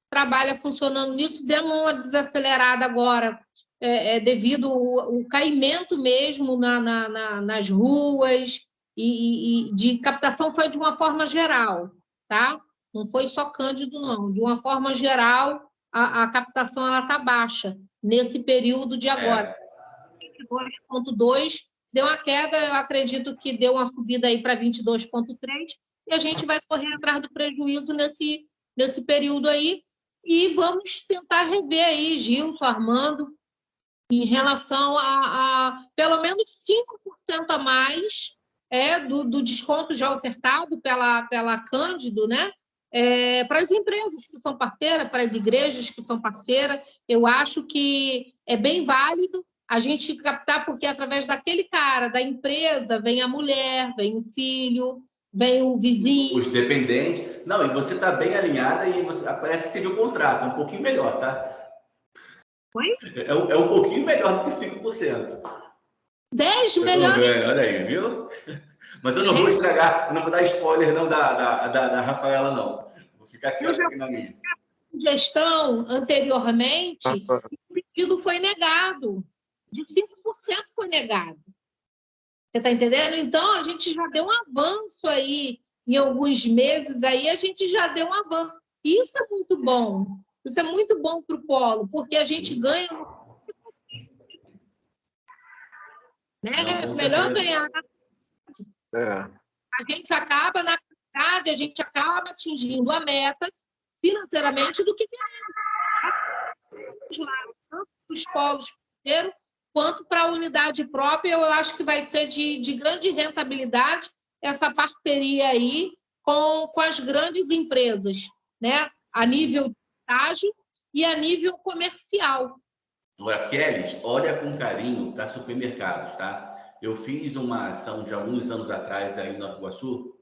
Speaker 5: trabalha funcionando nisso. Demos uma desacelerada agora, devido ao caimento mesmo nas ruas, e de captação foi de uma forma geral, tá? Não foi só Cândido, não. De uma forma geral, a captação está baixa nesse período de agora. 22,2 deu uma queda, eu acredito que deu uma subida aí para 22,3 e a gente vai correr atrás do prejuízo nesse período aí e vamos tentar rever aí, Gilson, Armando, em relação a pelo menos 5% a mais do desconto já ofertado pela Cândido, né? Para as empresas que são parceiras, para as igrejas que são parceiras, eu acho que é bem válido a gente captar, porque através daquele cara, da empresa, vem a mulher, vem o filho, vem o vizinho.
Speaker 3: Os dependentes. Não, e você está bem alinhada e parece que você viu o contrato, é um pouquinho melhor, tá?
Speaker 5: Oi?
Speaker 3: É um pouquinho melhor do que 5%.
Speaker 5: 10 melhor.
Speaker 3: Olha aí, viu? Mas eu não vou estragar, não vou dar spoiler não da Rafaela, não. Vou ficar quieto aqui na minha.
Speaker 5: Gestão anteriormente, o pedido foi negado. De 5% foi negado. Você está entendendo? Então, a gente já deu um avanço aí, em alguns meses aí, a gente já deu um avanço. Isso é muito bom. Isso é muito bom para o polo, porque a gente ganha. Né? É melhor ganhar. A gente acaba, na verdade, a gente acaba atingindo a meta financeiramente do que queremos. os polos primeiro, quanto para a unidade própria, eu acho que vai ser de grande rentabilidade essa parceria aí com as grandes empresas, né? A nível de estágio e a nível comercial.
Speaker 3: Agora, Kelly, olha com carinho para supermercados, tá? Eu fiz uma ação de alguns anos atrás aí em Nova Iguaçu,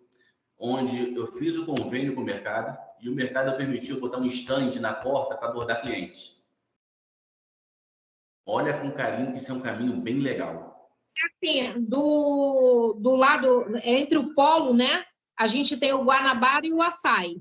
Speaker 3: onde eu fiz o convênio com o mercado e o mercado permitiu botar um stand na porta para abordar clientes. Olha com carinho que isso é um caminho bem legal.
Speaker 5: Assim, do lado, entre o polo, né? A gente tem o Guanabara e o Açaí.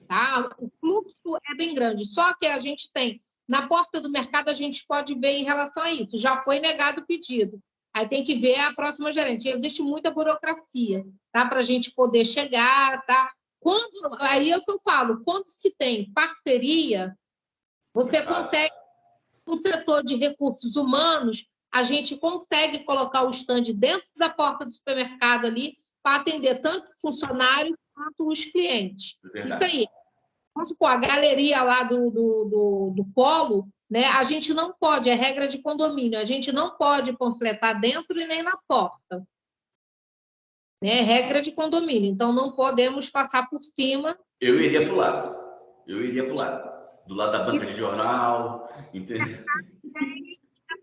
Speaker 5: Tá? O fluxo é bem grande. Só que a gente tem, na porta do mercado, a gente pode ver em relação a isso. Já foi negado o pedido. Aí tem que ver a próxima gerente. Existe muita burocracia, tá? Para a gente poder chegar, tá? Aí é o que eu falo, quando se tem parceria, você consegue, no setor de recursos humanos, a gente consegue colocar o stand dentro da porta do supermercado ali para atender tanto o funcionário quanto os clientes. Isso aí. Vamos supor, a galeria lá do polo, né? A gente não pode, é regra de condomínio, a gente não pode panfletar dentro e nem na porta. Né? É regra de condomínio, então não podemos passar por cima.
Speaker 3: Eu iria para o lado. Do lado da banca de jornal, entendeu?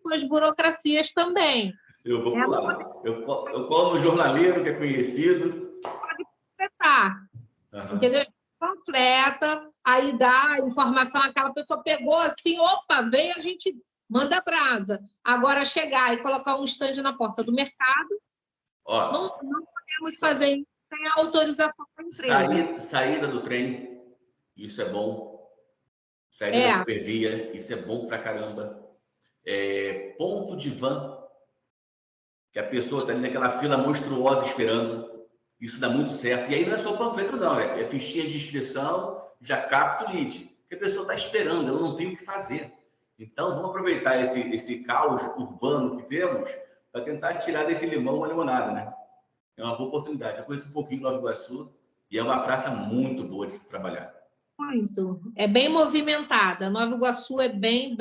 Speaker 5: Com as burocracias também.
Speaker 3: Eu vou para o lado. Eu colo no jornaleiro, que é conhecido.
Speaker 5: Pode panfletar, entendeu? Completa, aí dá a informação, aquela pessoa pegou assim, opa, veio, a gente manda brasa. Agora chegar e colocar um stand na porta do mercado, não podemos fazer isso sem a autorização da empresa.
Speaker 3: Saída do trem, isso é bom. Saída da supervia, isso é bom pra caramba. Ponto de van, que a pessoa está ali naquela fila monstruosa esperando. Isso dá muito certo. E aí não é só panfleto, não. É fichinha de inscrição, já capta o lead. Porque a pessoa está esperando, ela não tem o que fazer. Então, vamos aproveitar esse caos urbano que temos para tentar tirar desse limão uma limonada, né? É uma boa oportunidade. Eu conheço um pouquinho Nova Iguaçu e é uma praça muito boa de se trabalhar.
Speaker 5: Muito. É bem movimentada. Nova Iguaçu é bem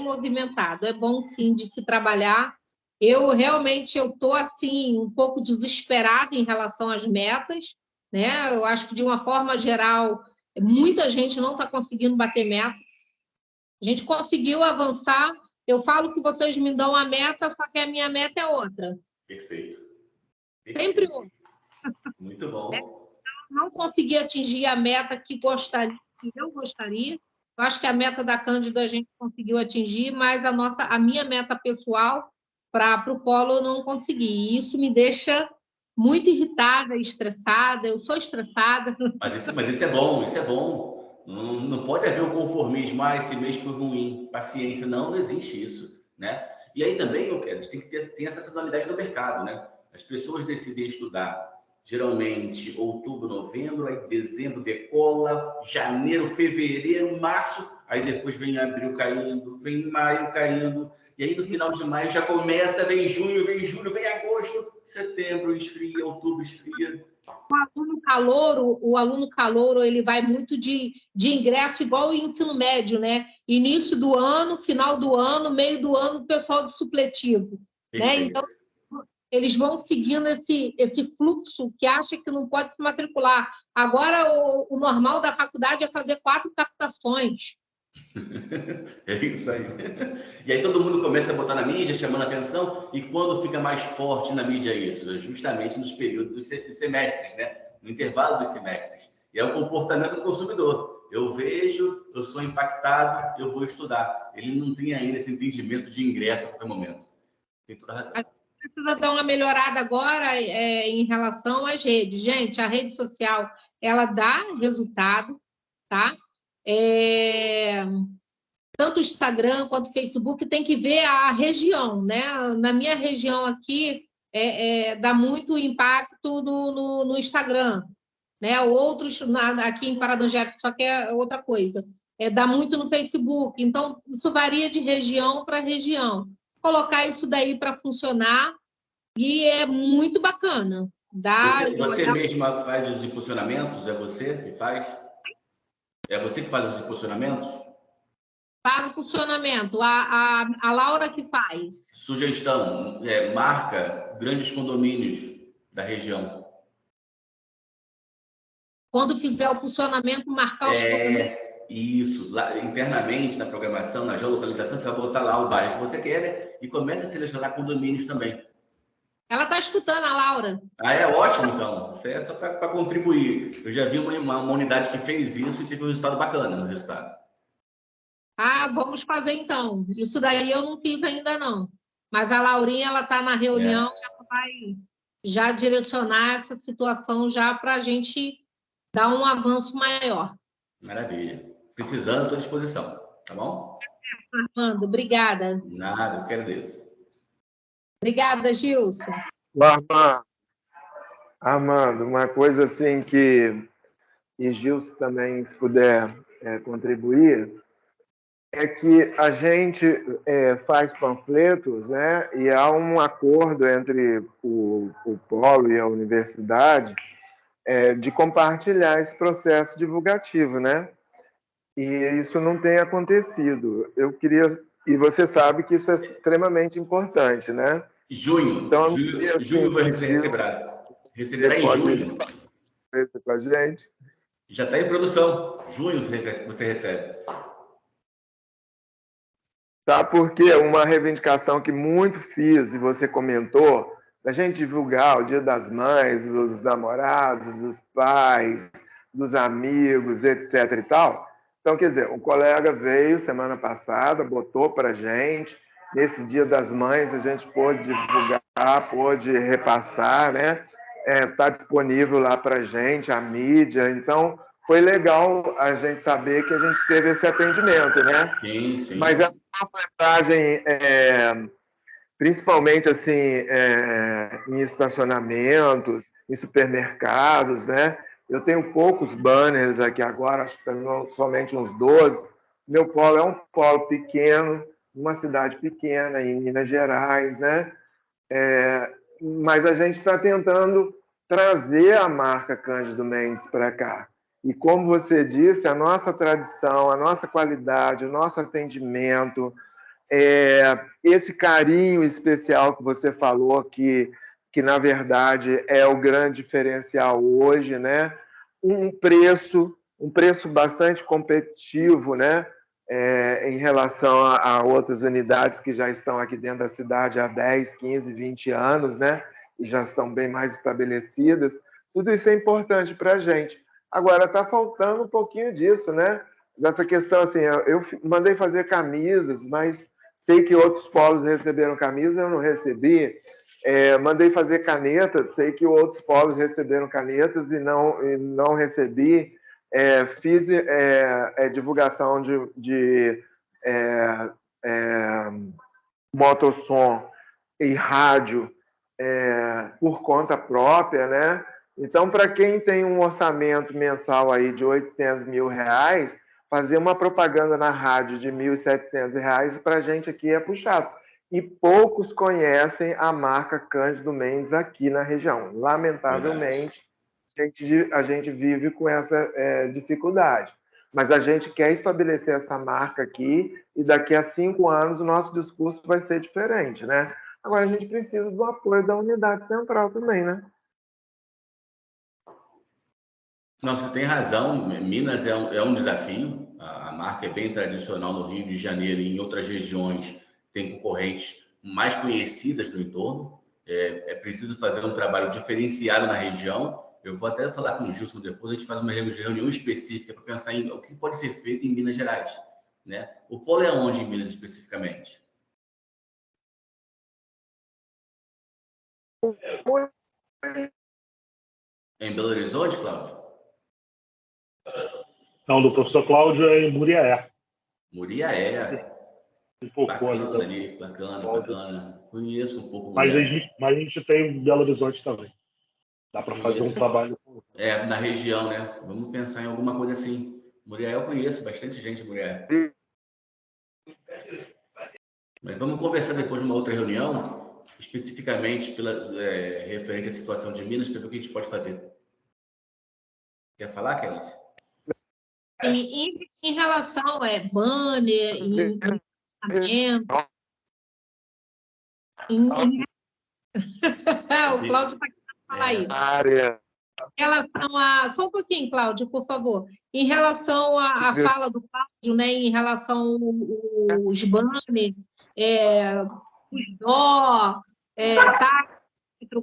Speaker 5: movimentado. É bom, sim, de se trabalhar. Eu estou assim um pouco desesperada em relação às metas, né? Eu acho que de uma forma geral muita gente não está conseguindo bater meta. A gente conseguiu avançar. Eu falo que vocês me dão a meta, só que a minha meta é outra.
Speaker 3: Perfeito.
Speaker 5: Sempre outra.
Speaker 3: Muito bom.
Speaker 5: Não consegui atingir a meta que eu gostaria. Eu acho que a meta da Cândido a gente conseguiu atingir, mas a minha meta pessoal para o polo eu não consegui. E isso me deixa muito irritada, estressada. Eu sou estressada.
Speaker 3: Mas isso é bom, isso é bom. Não pode haver o conformismo, esse mês foi ruim, paciência. Não existe isso, né? E aí também, eu quero, tem que ter essa sazonalidade do mercado, né? As pessoas decidem estudar geralmente outubro, novembro, aí dezembro decola, janeiro, fevereiro, março, aí depois vem abril caindo, vem maio caindo, e aí no final de maio já começa, vem junho, vem julho, vem agosto, setembro esfria, outubro esfria.
Speaker 5: O aluno calouro, ele vai muito de ingresso igual o ensino médio, né? Início do ano, final do ano, meio do ano, o pessoal de supletivo, né? Então, eles vão seguindo esse fluxo que acha que não pode se matricular. Agora, o normal da faculdade é fazer 4 captações.
Speaker 3: É isso aí. E aí todo mundo começa a botar na mídia, chamando a atenção, e quando fica mais forte na mídia isso? É justamente nos períodos dos semestres, né? No intervalo dos semestres. E é o comportamento do consumidor. Eu vejo, eu sou impactado, eu vou estudar. Ele não tem ainda esse entendimento de ingresso a qualquer momento. Tem toda a razão.
Speaker 5: Precisa dar uma melhorada agora em relação às redes. Gente, a rede social, ela dá resultado, tá? Tanto o Instagram quanto o Facebook, tem que ver a região, né? Na minha região aqui, dá muito impacto no Instagram, né? Outros aqui em Paradangé, só que é outra coisa. Dá muito no Facebook. Então, isso varia de região para região. Colocar isso daí para funcionar e é muito bacana.
Speaker 3: Você mesma faz os impulsionamentos? É você que faz? É você que faz os impulsionamentos?
Speaker 5: Para o funcionamento, a Laura que faz.
Speaker 3: Sugestão, marca grandes condomínios da região.
Speaker 5: Quando fizer o funcionamento, marcar os condomínios.
Speaker 3: Isso. Lá, internamente, na programação, na geolocalização, você vai botar lá o bairro que você quer, né? E começa a selecionar condomínios também.
Speaker 5: Ela está escutando, a Laura.
Speaker 3: É ótimo, então. Isso é só para contribuir. Eu já vi uma unidade que fez isso e teve um resultado bacana no resultado.
Speaker 5: Vamos fazer então. Isso daí eu não fiz ainda, não. Mas a Laurinha, ela está na reunião, ela vai já direcionar essa situação já para a gente dar um avanço maior.
Speaker 3: Maravilha. Precisando, estou à disposição. Tá bom?
Speaker 5: Armando, obrigada.
Speaker 3: Nada, eu quero disso.
Speaker 5: Obrigada, Gilson.
Speaker 6: Armando, uma coisa assim que, e Gilson também, se puder contribuir, é que a gente faz panfletos, né? E há um acordo entre o polo e a universidade de compartilhar esse processo divulgativo, né? E isso não tem acontecido. Eu queria, e você sabe que isso é extremamente importante, né?
Speaker 3: Junho.
Speaker 6: Então,
Speaker 3: Junho você receberá em junho.
Speaker 6: Com a gente.
Speaker 3: Já está em produção. Junho você recebe.
Speaker 6: Tá, porque uma reivindicação que muito fiz, e você comentou, da gente divulgar o Dia das Mães, dos namorados, dos pais, dos amigos, etc. e tal. Então, quer dizer, um colega veio semana passada, botou para a gente, nesse Dia das Mães a gente pôde divulgar, pôde repassar, né? Está disponível lá para a gente, a mídia. Então, foi legal a gente saber que a gente teve esse atendimento, né?
Speaker 3: Sim, sim.
Speaker 6: Mas essa panfletagem, principalmente assim, em estacionamentos, em supermercados, né? Eu tenho poucos banners aqui agora, acho que somente uns 12. Meu polo é um polo pequeno, uma cidade pequena, em Minas Gerais, né? Mas a gente está tentando trazer a marca Cândido Mendes para cá. E como você disse, a nossa tradição, a nossa qualidade, o nosso atendimento, esse carinho especial que você falou, que na verdade é o grande diferencial hoje, né? Um preço bastante competitivo, né? Em relação a outras unidades que já estão aqui dentro da cidade há 10, 15, 20 anos, né? E já estão bem mais estabelecidas. Tudo isso é importante para a gente. Agora, está faltando um pouquinho disso, né? Dessa questão, assim, eu mandei fazer camisas, mas sei que outros polos receberam camisas, eu não recebi. Mandei fazer canetas, sei que outros polos receberam canetas e não recebi. Fiz divulgação de motossom e rádio por conta própria, né? Então, para quem tem um orçamento mensal aí de R$800 mil, fazer uma propaganda na rádio de R$1.700 para a gente aqui é puxado. E poucos conhecem a marca Cândido Mendes aqui na região. Lamentavelmente, a gente vive com essa dificuldade. Mas a gente quer estabelecer essa marca aqui e daqui a 5 anos o nosso discurso vai ser diferente, né? Agora a gente precisa do apoio da unidade central também, né?
Speaker 3: Não, você tem razão. Minas é um desafio. A marca é bem tradicional no Rio de Janeiro e em outras regiões tem concorrentes mais conhecidas no entorno. É preciso fazer um trabalho diferenciado na região. Eu vou até falar com o Gilson depois, a gente faz uma reunião específica para pensar em o que pode ser feito em Minas Gerais, né? O polo é onde em Minas especificamente? Em Belo Horizonte, Cláudio?
Speaker 1: Não, do professor Cláudio é em Muriaé.
Speaker 3: Muriaé.
Speaker 1: Um pouco
Speaker 3: Bacana ali, bacana. Conheço um pouco.
Speaker 1: Mas a gente tem em Belo Horizonte também. Dá para fazer um trabalho.
Speaker 3: Na região, né? Vamos pensar em alguma coisa assim. Muriaé eu conheço, bastante gente em Muriaé. Mas vamos conversar depois de uma outra reunião, especificamente referente à situação de Minas, para ver o que a gente pode fazer. Quer falar, Kelly?
Speaker 5: Em relação a banner, o Cláudio está querendo falar aí. Em relação a... Só um pouquinho, Cláudio, por favor. Em relação à fala do Cláudio, né, em relação aos banners, os dó,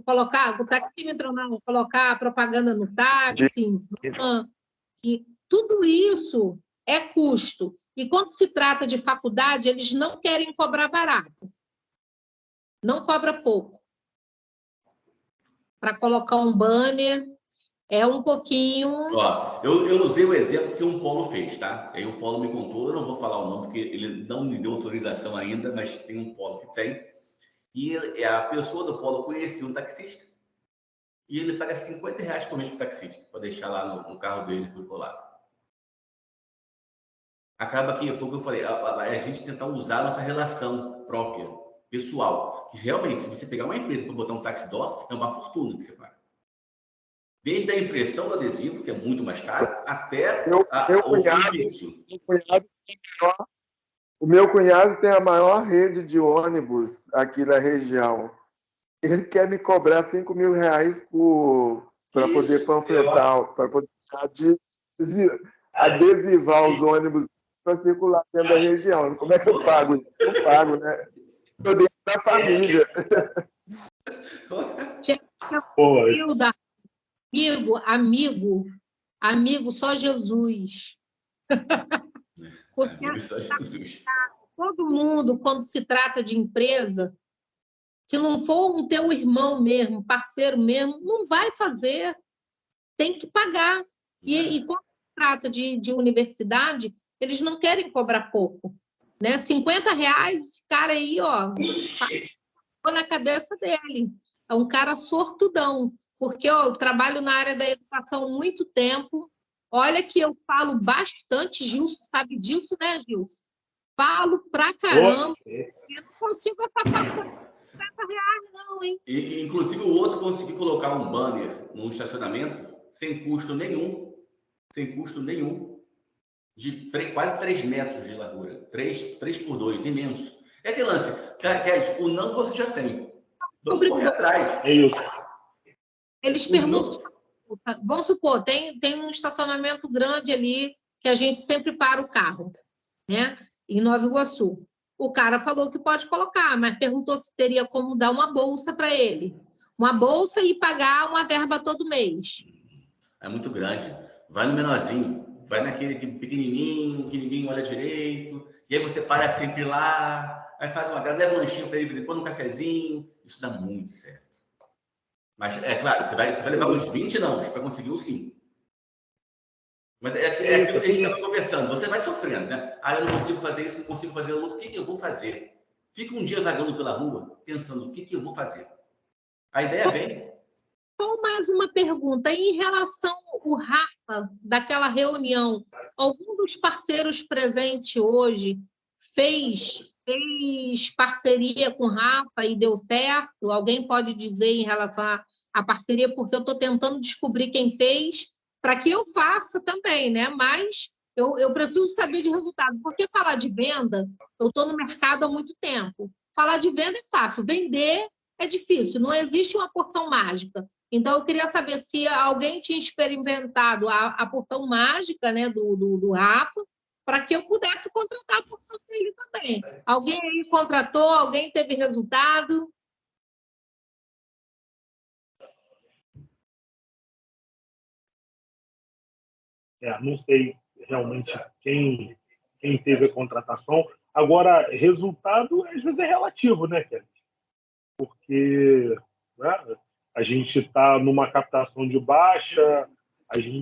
Speaker 5: colocar o taxímetro, não, colocar propaganda no táxi, e tudo isso é custo. E quando se trata de faculdade, eles não querem cobrar barato. Não cobra pouco. Para colocar um banner, é um pouquinho...
Speaker 3: Ó, eu usei o exemplo que um polo fez, tá? Aí o polo me contou, eu não vou falar o nome, porque ele não me deu autorização ainda, mas tem um polo que tem. E a pessoa do polo conhecia um taxista. E ele paga R$50 por mês para o taxista, para deixar lá no carro dele por colado. Acaba que foi o que eu falei, a gente tentar usar a nossa relação própria, pessoal. Que realmente, se você pegar uma empresa para botar um taxi door, é uma fortuna que você paga. Desde a impressão do adesivo, que é muito mais caro, até o fixo.
Speaker 6: O meu cunhado tem a maior rede de ônibus aqui na região. Ele quer me cobrar R$5.000 para poder panfletar, para poder adesivar os ônibus para circular dentro da região. Como é que eu pago isso? Eu pago, né? Estou dentro da família.
Speaker 5: Amigo, só Jesus. Porque todo mundo, quando se trata de empresa, se não for um teu irmão mesmo, parceiro mesmo, não vai fazer. Tem que pagar. E quando se trata de universidade, eles não querem cobrar pouco. Né? R$50, esse cara aí, ó, ficou na cabeça dele. É um cara sortudão. Porque eu trabalho na área da educação há muito tempo. Olha que eu falo bastante, Gilson sabe disso, né, Gilson? Falo pra caramba. Eu não consigo essa parcela de R$50, não, hein?
Speaker 3: E, inclusive, o outro conseguiu colocar um banner no estacionamento sem custo nenhum. Sem custo nenhum. De quase 3 metros de largura. 3 por 2, imenso. É aquele lance. O não você já tem. Vamos correr atrás.
Speaker 1: É isso.
Speaker 5: Eles perguntam, vamos supor, tem um estacionamento grande ali que a gente sempre para o carro, né? Em Nova Iguaçu. O cara falou que pode colocar, mas perguntou se teria como dar uma bolsa para ele. Uma bolsa e pagar uma verba todo mês.
Speaker 3: É muito grande. Vai no menorzinho. Vai naquele pequenininho, que ninguém olha direito. E aí você para sempre lá. Aí faz leva um lanchinho para ele, de vez em quando, um cafezinho. Isso dá muito certo. Mas, é claro, você vai levar uns 20 não, para conseguir o sim. Mas é aquilo que a gente estava conversando. Você vai sofrendo, né? Eu não consigo fazer isso, não consigo fazer aquilo. O que eu vou fazer? Fica um dia vagando pela rua, pensando, o que eu vou fazer? A ideia vem.
Speaker 5: Só mais uma pergunta. Em relação ao Rafa, daquela reunião, algum dos parceiros presentes hoje fez parceria com o Rafa e deu certo? Alguém pode dizer em relação à parceria? Porque eu estou tentando descobrir quem fez, para que eu faça também, né? Mas eu preciso saber de resultado. Porque falar de venda, eu estou no mercado há muito tempo. Falar de venda é fácil, vender é difícil, não existe uma porção mágica. Então, eu queria saber se alguém tinha experimentado a porção mágica, né, do Rafa, para que eu pudesse contratar a porção dele também. Alguém aí contratou? Alguém teve resultado?
Speaker 1: Não sei realmente quem teve a contratação. Agora, resultado, às vezes, é relativo, né, Kelly? Porque, né, a gente está numa captação de baixa,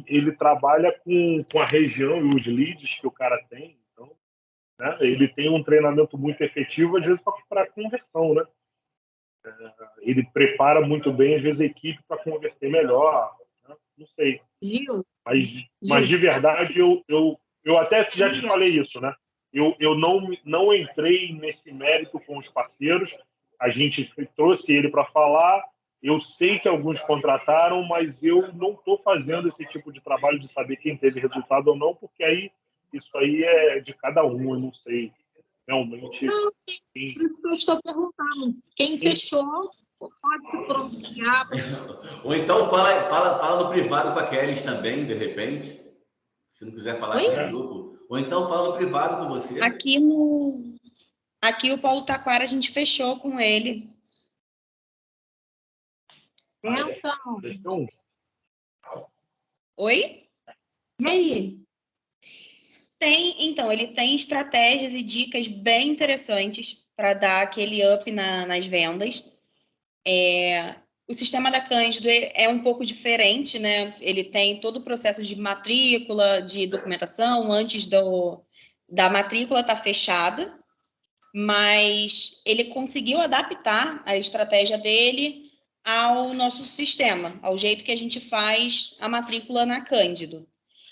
Speaker 1: ele trabalha com a região e os leads que o cara tem. Então, né, ele tem um treinamento muito efetivo, às vezes, para conversão, né? Ele prepara muito bem, às vezes, a equipe para converter melhor. Né? Não sei.
Speaker 5: Gil,
Speaker 1: mas de verdade, eu até já te falei isso, né? Eu não entrei nesse mérito com os parceiros. A gente trouxe ele para falar, Eu sei que alguns contrataram, mas eu não estou fazendo esse tipo de trabalho de saber quem teve resultado ou não, porque aí isso aí é de cada um, eu não sei realmente.
Speaker 5: Não, sim, isso que eu estou perguntando. Quem fechou pode se pronunciar.
Speaker 3: Ou então fala no privado com a Kelly também, de repente. Se não quiser falar aqui no grupo. Ou então fala no privado com você.
Speaker 4: Aqui o Paulo Taquara a gente fechou com ele.
Speaker 5: Então,
Speaker 4: Oi?
Speaker 5: e aí?
Speaker 4: Então, ele tem estratégias e dicas bem interessantes para dar aquele up nas vendas. O sistema da Cândido é um pouco diferente, né? Ele tem todo o processo de matrícula, de documentação, antes da matrícula estar fechada, mas ele conseguiu adaptar a estratégia dele ao nosso sistema, ao jeito que a gente faz a matrícula na Cândido.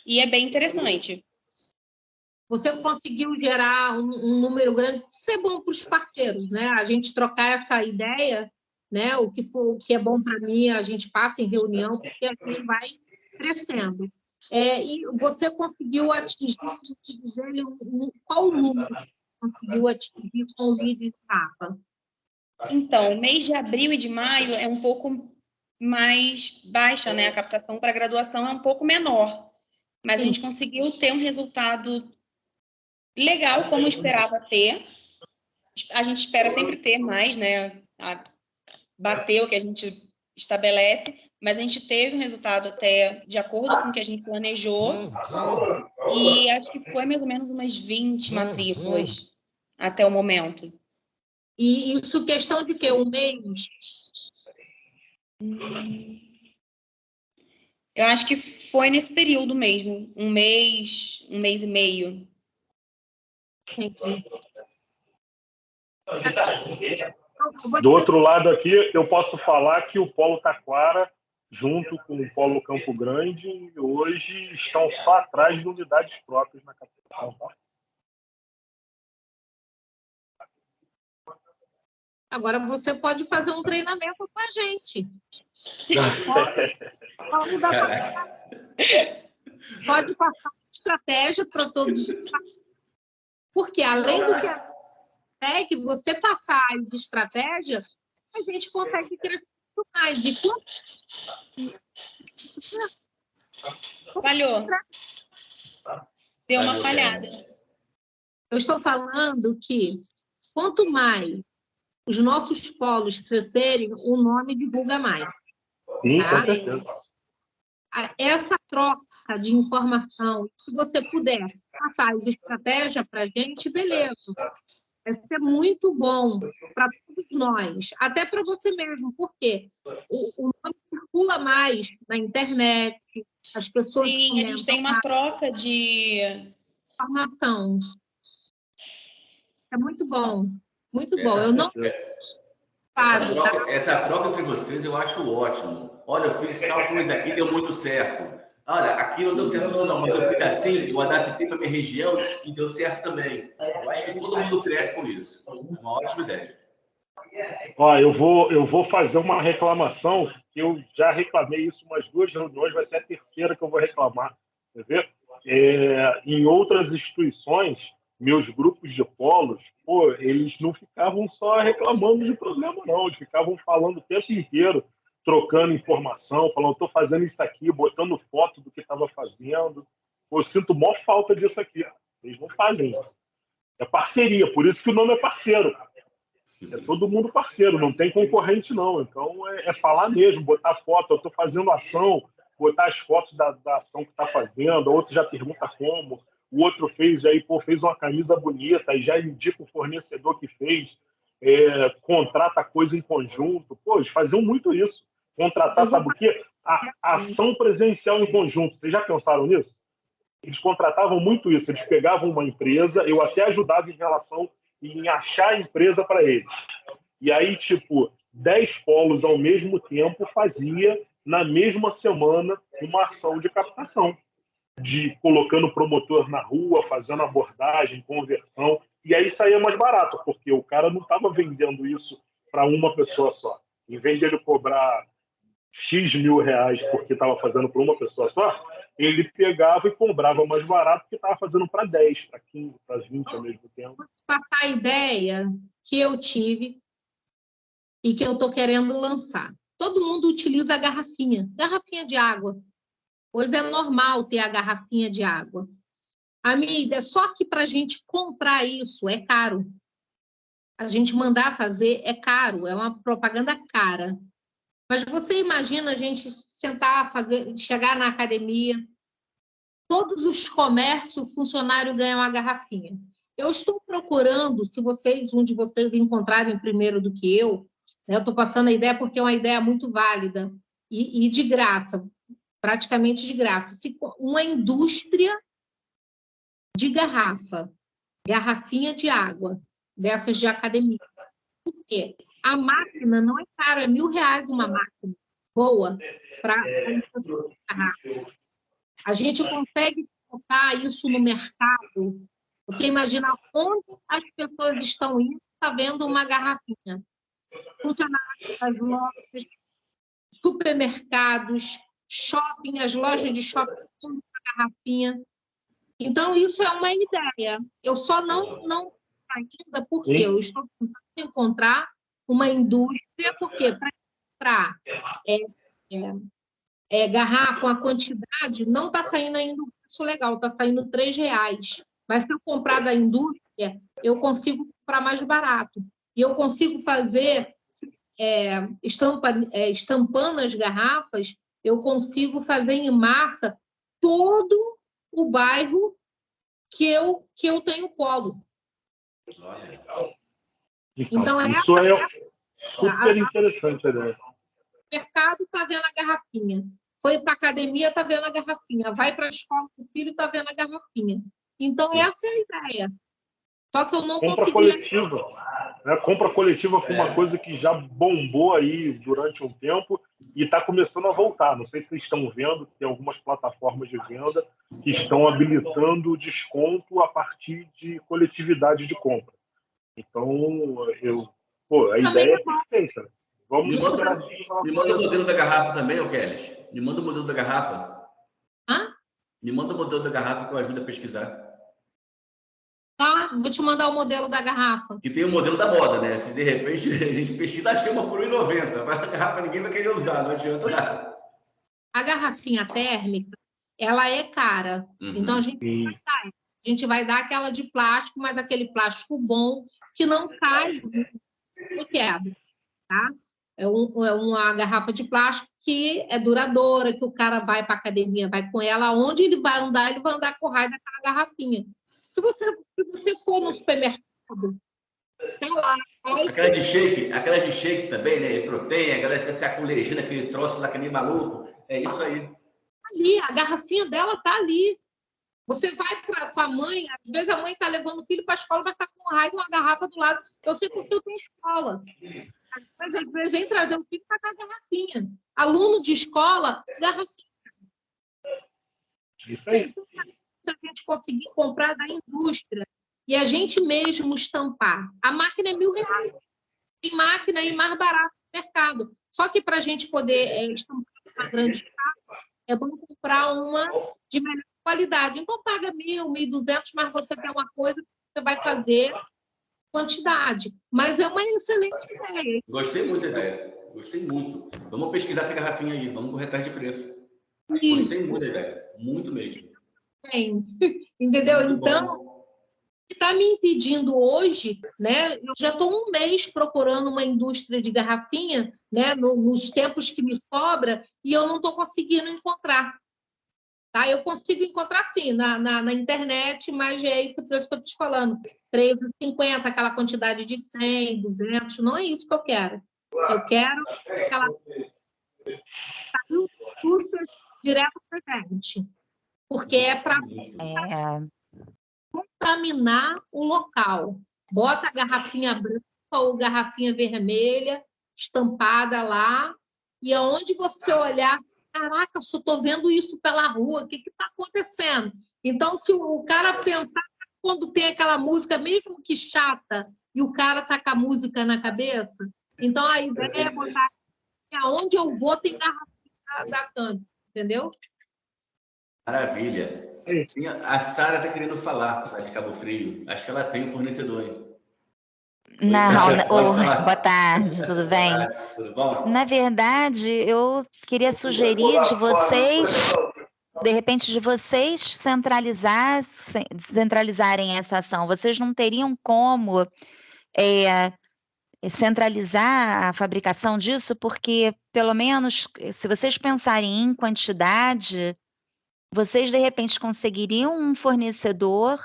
Speaker 4: E é bem interessante.
Speaker 5: Você conseguiu gerar um número grande, isso é bom para os parceiros, né? A gente trocar essa ideia, né? O que é bom para mim, a gente passa em reunião, porque a gente vai crescendo. E você conseguiu atingir, qual o número que você conseguiu atingir com o lead de capa?
Speaker 4: Então, o mês de abril e de maio é um pouco mais baixa, né? A captação para graduação é um pouco menor, mas a gente conseguiu ter um resultado legal, como esperava ter. A gente espera sempre ter mais, né? Bater o que a gente estabelece, mas a gente teve um resultado até de acordo com o que a gente planejou, e acho que foi mais ou menos umas 20 matrículas até o momento.
Speaker 5: E isso questão de quê? Um mês?
Speaker 4: Eu acho que foi nesse período mesmo, um mês e meio.
Speaker 5: Entendi.
Speaker 1: Do outro lado aqui, eu posso falar que o Polo Taquara, junto com o Polo Campo Grande, hoje estão só atrás de unidades próprias na capital. Tá?
Speaker 5: Agora você pode fazer um treinamento com a gente. Pode passar estratégia para todos. Porque além do que você passar de estratégia, a gente consegue crescer muito mais.
Speaker 4: Falhou. Deu uma falhada.
Speaker 5: Eu estou falando que quanto mais os nossos polos crescerem, o nome divulga mais.
Speaker 1: Sim,
Speaker 5: tá?
Speaker 1: com certeza.
Speaker 5: Essa troca de informação, se você puder passar as estratégias para a gente, beleza. Vai ser muito bom para todos nós, até para você mesmo, porque o nome circula mais na internet, as pessoas
Speaker 4: Sim, a gente tem uma troca de
Speaker 5: informação. É muito bom, muito bom. Eu não
Speaker 3: essa troca entre vocês eu acho ótimo. Olha, eu fiz tal coisa aqui, deu muito certo. Olha, aqui não deu certo não, mas eu fiz assim, eu adaptei para minha região e deu certo também. Eu acho que todo mundo cresce com isso. É uma ótima ideia.
Speaker 1: Ó, eu vou fazer uma reclamação, que eu já reclamei isso umas 2 reuniões, vai ser a terceira que eu vou reclamar. Quer ver? Em outras instituições, meus grupos de polos, pô, eles não ficavam só reclamando de problema, não. Eles ficavam falando o tempo inteiro, trocando informação, falando, estou fazendo isso aqui, botando foto do que estava fazendo. Pô, eu sinto maior falta disso aqui. Eles não fazem isso. É parceria, por isso que o nome é parceiro. É todo mundo parceiro, não tem concorrente, não. Então, é falar mesmo, botar foto. Eu estou fazendo ação, botar as fotos da ação que está fazendo. O outro já pergunta como. O outro fez uma camisa bonita e já indica o fornecedor que fez. Contrata coisa em conjunto. Pô, eles faziam muito isso. Contratar, sabe o quê? A ação presencial em conjunto. Vocês já pensaram nisso? Eles contratavam muito isso. Eles pegavam uma empresa, eu até ajudava em achar a empresa para eles. E aí, tipo, 10 polos ao mesmo tempo fazia, na mesma semana, uma ação de captação, de colocando promotor na rua, fazendo abordagem, conversão, e aí saía mais barato, porque o cara não estava vendendo isso para uma pessoa só. em vez de ele cobrar X mil reais porque estava fazendo para uma pessoa só, ele pegava e cobrava mais barato porque estava fazendo para 10, para 15, para 20 ao mesmo tempo.
Speaker 5: Vou te passar a ideia que eu tive e que eu estou querendo lançar. Todo mundo utiliza a garrafinha de água. Pois é normal ter a garrafinha de água. A minha ideia, só que para a gente comprar isso é caro. A gente mandar fazer é caro, é uma propaganda cara. Mas você imagina a gente sentar, chegar na academia, todos os comércios, o funcionário ganha uma garrafinha. Eu estou procurando, se um de vocês encontrarem primeiro do que eu, né, eu estou passando a ideia porque é uma ideia muito válida e de graça, praticamente de graça. Uma indústria de garrafinha de água, dessas de academia. Por quê? A máquina não é cara, é R$1.000 uma máquina boa para garrafa. A gente consegue colocar isso no mercado. Você imagina onde as pessoas estão indo, está vendo uma garrafinha. Funcionários das lojas, supermercados, shopping, as lojas de shopping com uma garrafinha. Então, isso é uma ideia. Eu só não ainda porque eu estou tentando encontrar uma indústria, porque para comprar garrafa, uma quantidade, não está saindo ainda um preço legal, está saindo R$3. Mas se eu comprar da indústria, eu consigo comprar mais barato. E eu consigo fazer, estampando as garrafas, eu consigo fazer em massa todo o bairro que eu tenho polo.
Speaker 1: Então isso é super interessante, né?
Speaker 5: O mercado está vendo a garrafinha. Foi para a academia, está vendo a garrafinha. Vai para a escola do filho, está vendo a garrafinha. Então, essa é a ideia. Só que eu não consegui...
Speaker 1: Coletiva. Né? Compra coletiva foi uma coisa que já bombou aí durante um tempo e está começando a voltar. Não sei se vocês estão vendo, tem algumas plataformas de venda que estão habilitando desconto a partir de coletividade de compra. Então, a ideia é perfeita. Vamos
Speaker 3: me manda o modelo da garrafa também, ô Kelly. Me manda o modelo da garrafa.
Speaker 5: Hã?
Speaker 3: Me manda o modelo da garrafa que eu ajudo a pesquisar.
Speaker 5: Tá, vou te mandar o modelo da garrafa.
Speaker 3: Que tem o modelo da moda, né? Se de repente a gente pesquisa, achei uma por R$1,90. Mas a garrafa ninguém vai querer usar, não adianta nada.
Speaker 5: A garrafinha térmica, ela é cara. Então, a gente vai dar aquela de plástico, mas aquele plástico bom, que não cai no quebra, tá? É uma garrafa de plástico que é duradoura, que o cara vai para a academia, vai com ela, onde ele vai andar com raio daquela garrafinha. Se você for no supermercado, tá lá.
Speaker 3: Aquela de shake também, né? Proteína, a galera fica se acolejando, aquele troço lá que nem maluco. É isso aí.
Speaker 5: Ali, a garrafinha dela tá ali. Você vai com a mãe, às vezes a mãe está levando o filho para a escola, vai estar com raio, uma garrafa do lado. Eu sei porque eu tenho escola. Mas às vezes vem trazer o filho para cá, garrafinha. Aluno de escola, garrafinha.
Speaker 1: Isso aí.
Speaker 5: Se a gente conseguir comprar da indústria e a gente mesmo estampar. A máquina é R$1.000. Tem máquina aí mais barata no mercado. Só que para a gente poder estampar uma grande escala, é bom comprar uma de melhor qualidade. Então, paga 1.000, 1.200, mas você tem uma coisa que você vai fazer quantidade. Mas é uma excelente ideia.
Speaker 3: Gostei muito da ideia. Gostei muito. Vamos pesquisar essa garrafinha aí. Vamos correr atrás de preço.
Speaker 5: Isso.
Speaker 3: Gostei muito da ideia. Muito mesmo.
Speaker 5: Entendeu?
Speaker 3: Muito
Speaker 5: então,
Speaker 3: bom.
Speaker 5: o que está me impedindo hoje, né? Eu já estou um mês procurando uma indústria de garrafinha, né? Nos tempos que me sobra, e eu não estou conseguindo encontrar. Tá? Eu consigo encontrar, sim, na internet, mas é esse preço que eu estou te falando. R$3,50, aquela quantidade de 100, 200, não é isso que eu quero. Eu quero aquela indústria direto para a gente. Porque é para contaminar o local. Bota a garrafinha branca ou garrafinha vermelha estampada lá, e aonde você olhar, caraca, eu só estou vendo isso pela rua, o que está acontecendo? Então, se o cara pensar, quando tem aquela música, mesmo que chata, e o cara está com a música na cabeça, então a ideia é botar aonde eu vou tem garrafinha da Camp, entendeu?
Speaker 3: Maravilha. A Sara está querendo falar lá de Cabo Frio. Acho que ela tem um fornecedor, hein?
Speaker 7: Boa tarde, tudo bem?
Speaker 3: Boa tarde, tudo bom?
Speaker 7: Na verdade, eu queria sugerir de repente, de vocês centralizarem essa ação. Vocês não teriam como centralizar a fabricação disso, porque, pelo menos, se vocês pensarem em quantidade, vocês, de repente, conseguiriam um fornecedor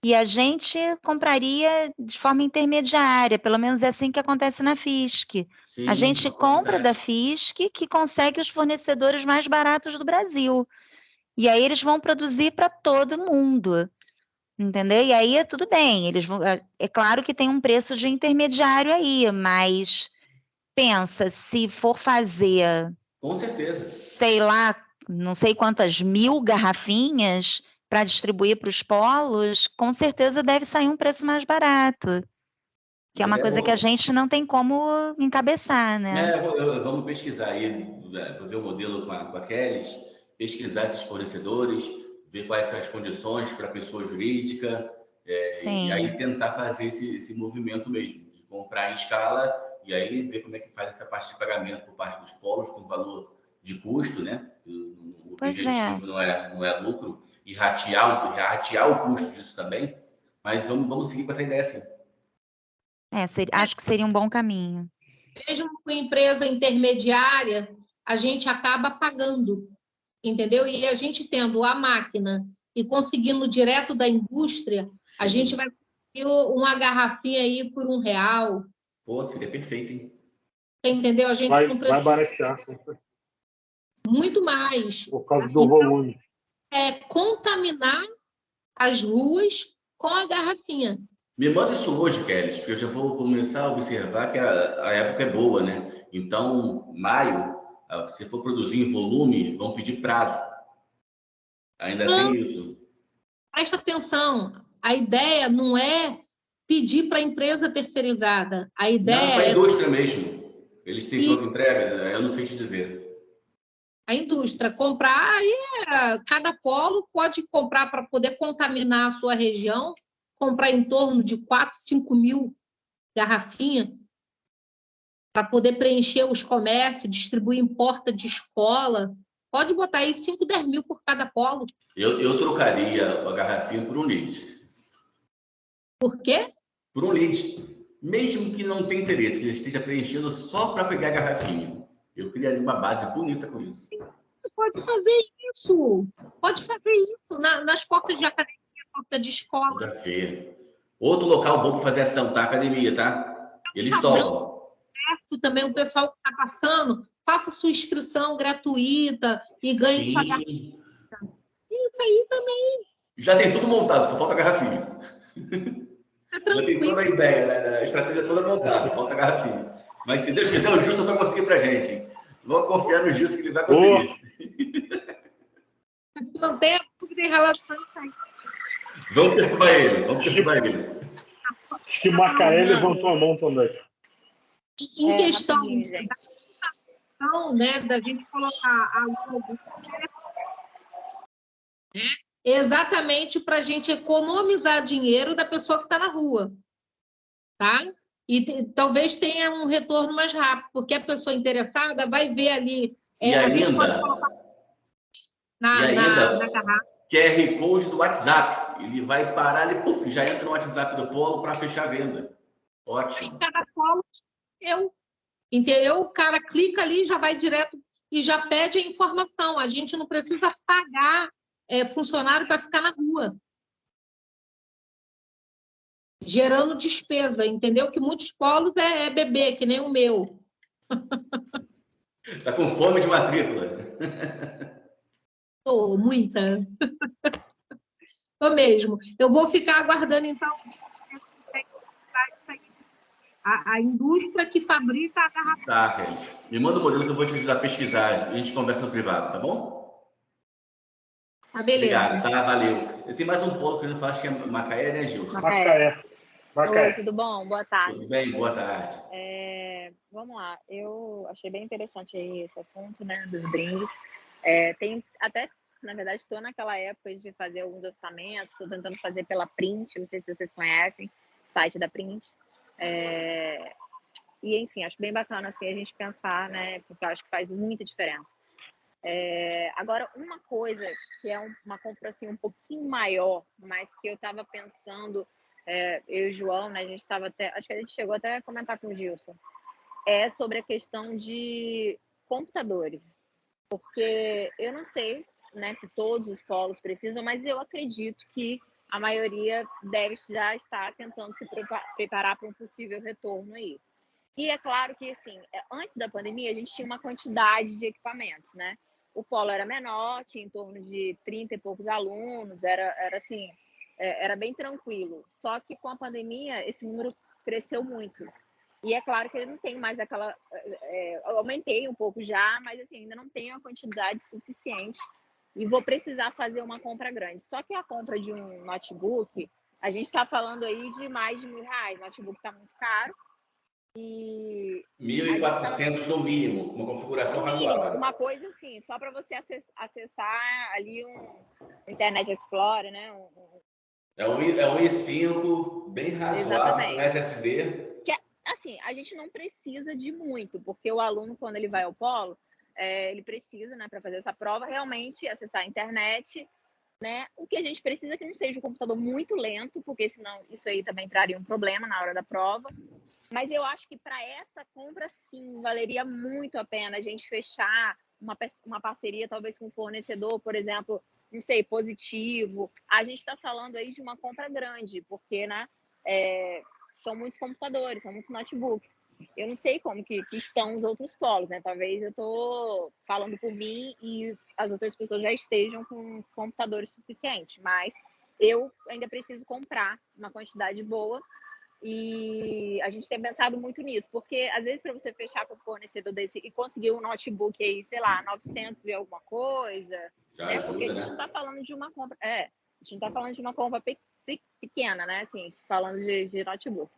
Speaker 7: e a gente compraria de forma intermediária, pelo menos é assim que acontece na FISC.
Speaker 3: Sim,
Speaker 7: A gente compra da FISC, que consegue os fornecedores mais baratos do Brasil. E aí eles vão produzir para todo mundo, entendeu? E aí tudo bem, eles vão, é claro que tem um preço de intermediário aí, mas pensa, se for fazer,
Speaker 3: com certeza,
Speaker 7: sei lá, não sei quantas 1000 garrafinhas para distribuir para os polos, com certeza deve sair um preço mais barato, que é uma coisa que a gente não tem como encabeçar, né?
Speaker 3: Vamos pesquisar aí, vou ver o modelo com a Kelly, pesquisar esses fornecedores, ver quais são as condições para a pessoa jurídica, e aí tentar fazer esse movimento mesmo, de comprar em escala e aí ver como é que faz essa parte de pagamento por parte dos polos com valor de custo, né? O objetivo não é lucro, e ratear o custo disso também, mas vamos seguir com essa ideia sim.
Speaker 7: Acho que seria um bom caminho.
Speaker 5: Mesmo com empresa intermediária, a gente acaba pagando, entendeu? E a gente tendo a máquina e conseguindo direto da indústria, sim, a gente vai conseguir uma garrafinha aí por R$1.
Speaker 3: Pô, seria perfeito, hein?
Speaker 5: Entendeu? A gente
Speaker 1: vai baratear.
Speaker 5: Muito mais.
Speaker 1: Por causa do volume.
Speaker 5: Contaminar as ruas com a garrafinha.
Speaker 3: Me manda isso hoje, Kelly, porque eu já vou começar a observar que a época é boa, né? Então, maio, se for produzir em volume, vão pedir prazo. Ainda tem isso.
Speaker 5: Presta atenção, a ideia não é pedir para a empresa terceirizada. A ideia
Speaker 3: para a indústria mesmo. Eles têm pronta entrega, eu não sei te dizer.
Speaker 5: A indústria comprar, aí cada polo pode comprar para poder contaminar a sua região, comprar em torno de 4, 5 mil garrafinhas para poder preencher os comércios, distribuir em porta de escola. Pode botar aí 5, 10 mil por cada polo.
Speaker 3: Eu trocaria a garrafinha por 1 litro.
Speaker 5: Por quê?
Speaker 3: Por 1 litro. Mesmo que não tenha interesse, que ele esteja preenchendo só para pegar a garrafinha. Eu criaria uma base bonita com isso.
Speaker 5: Pode fazer isso. Pode fazer isso nas portas de academia, porta de escola.
Speaker 3: Da feira. Outro local bom para fazer ação, tá? Academia, tá? Eles topam.
Speaker 5: Também o pessoal que está passando, faça sua inscrição gratuita e ganhe sua garrafinha. Isso aí também.
Speaker 3: Já tem tudo montado, só falta a garrafinha. Já tem toda a ideia, né? A estratégia toda montada, falta a garrafinha. Mas se Deus quiser, o Gilson vai conseguir pra gente, hein? Vamos confiar no Gilson que ele vai conseguir.
Speaker 5: Não tenha dúvida em relação a isso.
Speaker 3: Vamos perturbar ele.
Speaker 1: Acho que Macaé levantou a mão também.
Speaker 5: Em questão né, da gente colocar a logo, né, exatamente para a gente economizar dinheiro da pessoa que está na rua, tá? E talvez tenha um retorno mais rápido, porque a pessoa interessada vai ver ali.
Speaker 3: A gente pode colocar na garrafa. QR Code do WhatsApp. Ele vai parar, ele já entra no WhatsApp do polo para fechar a venda. Ótimo.
Speaker 5: Em cada polo, entendeu? O cara clica ali, já vai direto e já pede a informação. A gente não precisa pagar funcionário para ficar na rua. Gerando despesa, entendeu? Que muitos polos é bebê, que nem o meu.
Speaker 3: Tá com fome de matrícula?
Speaker 5: Tô, muita. Tô mesmo. Eu vou ficar aguardando, então, a indústria que fabrica a garrafa.
Speaker 3: Tá, Kelly. Me manda o modelo que eu vou te ajudar a pesquisar. A gente conversa no privado, tá bom?
Speaker 5: Tá, beleza.
Speaker 3: Obrigado, tá? Valeu. Eu tenho mais um polo que eu não faço, acho que é Macaé, né, Gilson?
Speaker 1: Macaé.
Speaker 2: Oi,
Speaker 1: Bacana.
Speaker 2: tudo bom? Boa tarde.
Speaker 3: Tudo bem? Boa tarde.
Speaker 2: Vamos lá, eu achei bem interessante aí esse assunto, né, dos brindes. Tem até, na verdade, estou naquela época de fazer alguns orçamentos, estou tentando fazer pela Print, não sei se vocês conhecem, o site da Print. E, enfim, acho bem bacana assim, a gente pensar, né, porque eu acho que faz muita diferença. Agora, uma coisa que é uma compra assim, um pouquinho maior, mas que eu estava pensando, eu e o João, né, a gente estava até, acho que a gente chegou até a comentar com o Gilson, é sobre a questão de computadores. Porque eu não sei, né, se todos os polos precisam, mas eu acredito que a maioria deve já estar tentando se preparar para um possível retorno aí. E é claro que, assim, antes da pandemia, a gente tinha uma quantidade de equipamentos, né? O polo era menor, tinha em torno de 30 e poucos alunos, era assim, era bem tranquilo. Só que com a pandemia, esse número cresceu muito. E é claro que ele não tem mais aquela. Eu aumentei um pouco já, mas assim, ainda não tenho a quantidade suficiente e vou precisar fazer uma compra grande. Só que a compra de um notebook, a gente está falando aí de mais de R$ 1.000. O notebook está muito caro. E
Speaker 3: 1.400 no mínimo, uma configuração
Speaker 2: no mínimo,
Speaker 3: razoável.
Speaker 2: uma coisa assim, só para você acessar ali um Internet Explorer, né?
Speaker 3: É um i5 bem razoável, com
Speaker 2: Exatamente.
Speaker 3: SSD.
Speaker 2: Que, assim, a gente não precisa de muito, porque o aluno, quando ele vai ao polo, ele precisa, né, para fazer essa prova, realmente acessar a internet, né? O que a gente precisa é que não seja um computador muito lento, porque senão isso aí também traria um problema na hora da prova. Mas eu acho que para essa compra, sim, valeria muito a pena a gente fechar uma parceria, talvez com um fornecedor, por exemplo, não sei, Positivo. A gente está falando aí de uma compra grande, porque, né, são muitos computadores, são muitos notebooks. Eu não sei como que estão os outros polos, né? Talvez eu estou falando por mim e as outras pessoas já estejam com computadores suficientes, mas eu ainda preciso comprar uma quantidade boa. E a gente tem pensado muito nisso, porque às vezes para você fechar com o fornecedor desse e conseguir um notebook aí, sei lá, 900 e alguma coisa,
Speaker 3: Já
Speaker 2: né?
Speaker 3: ajuda,
Speaker 2: Porque a gente
Speaker 3: né?
Speaker 2: não está falando de uma compra, a gente não está falando de uma compra pequena, né? Assim, falando de notebook.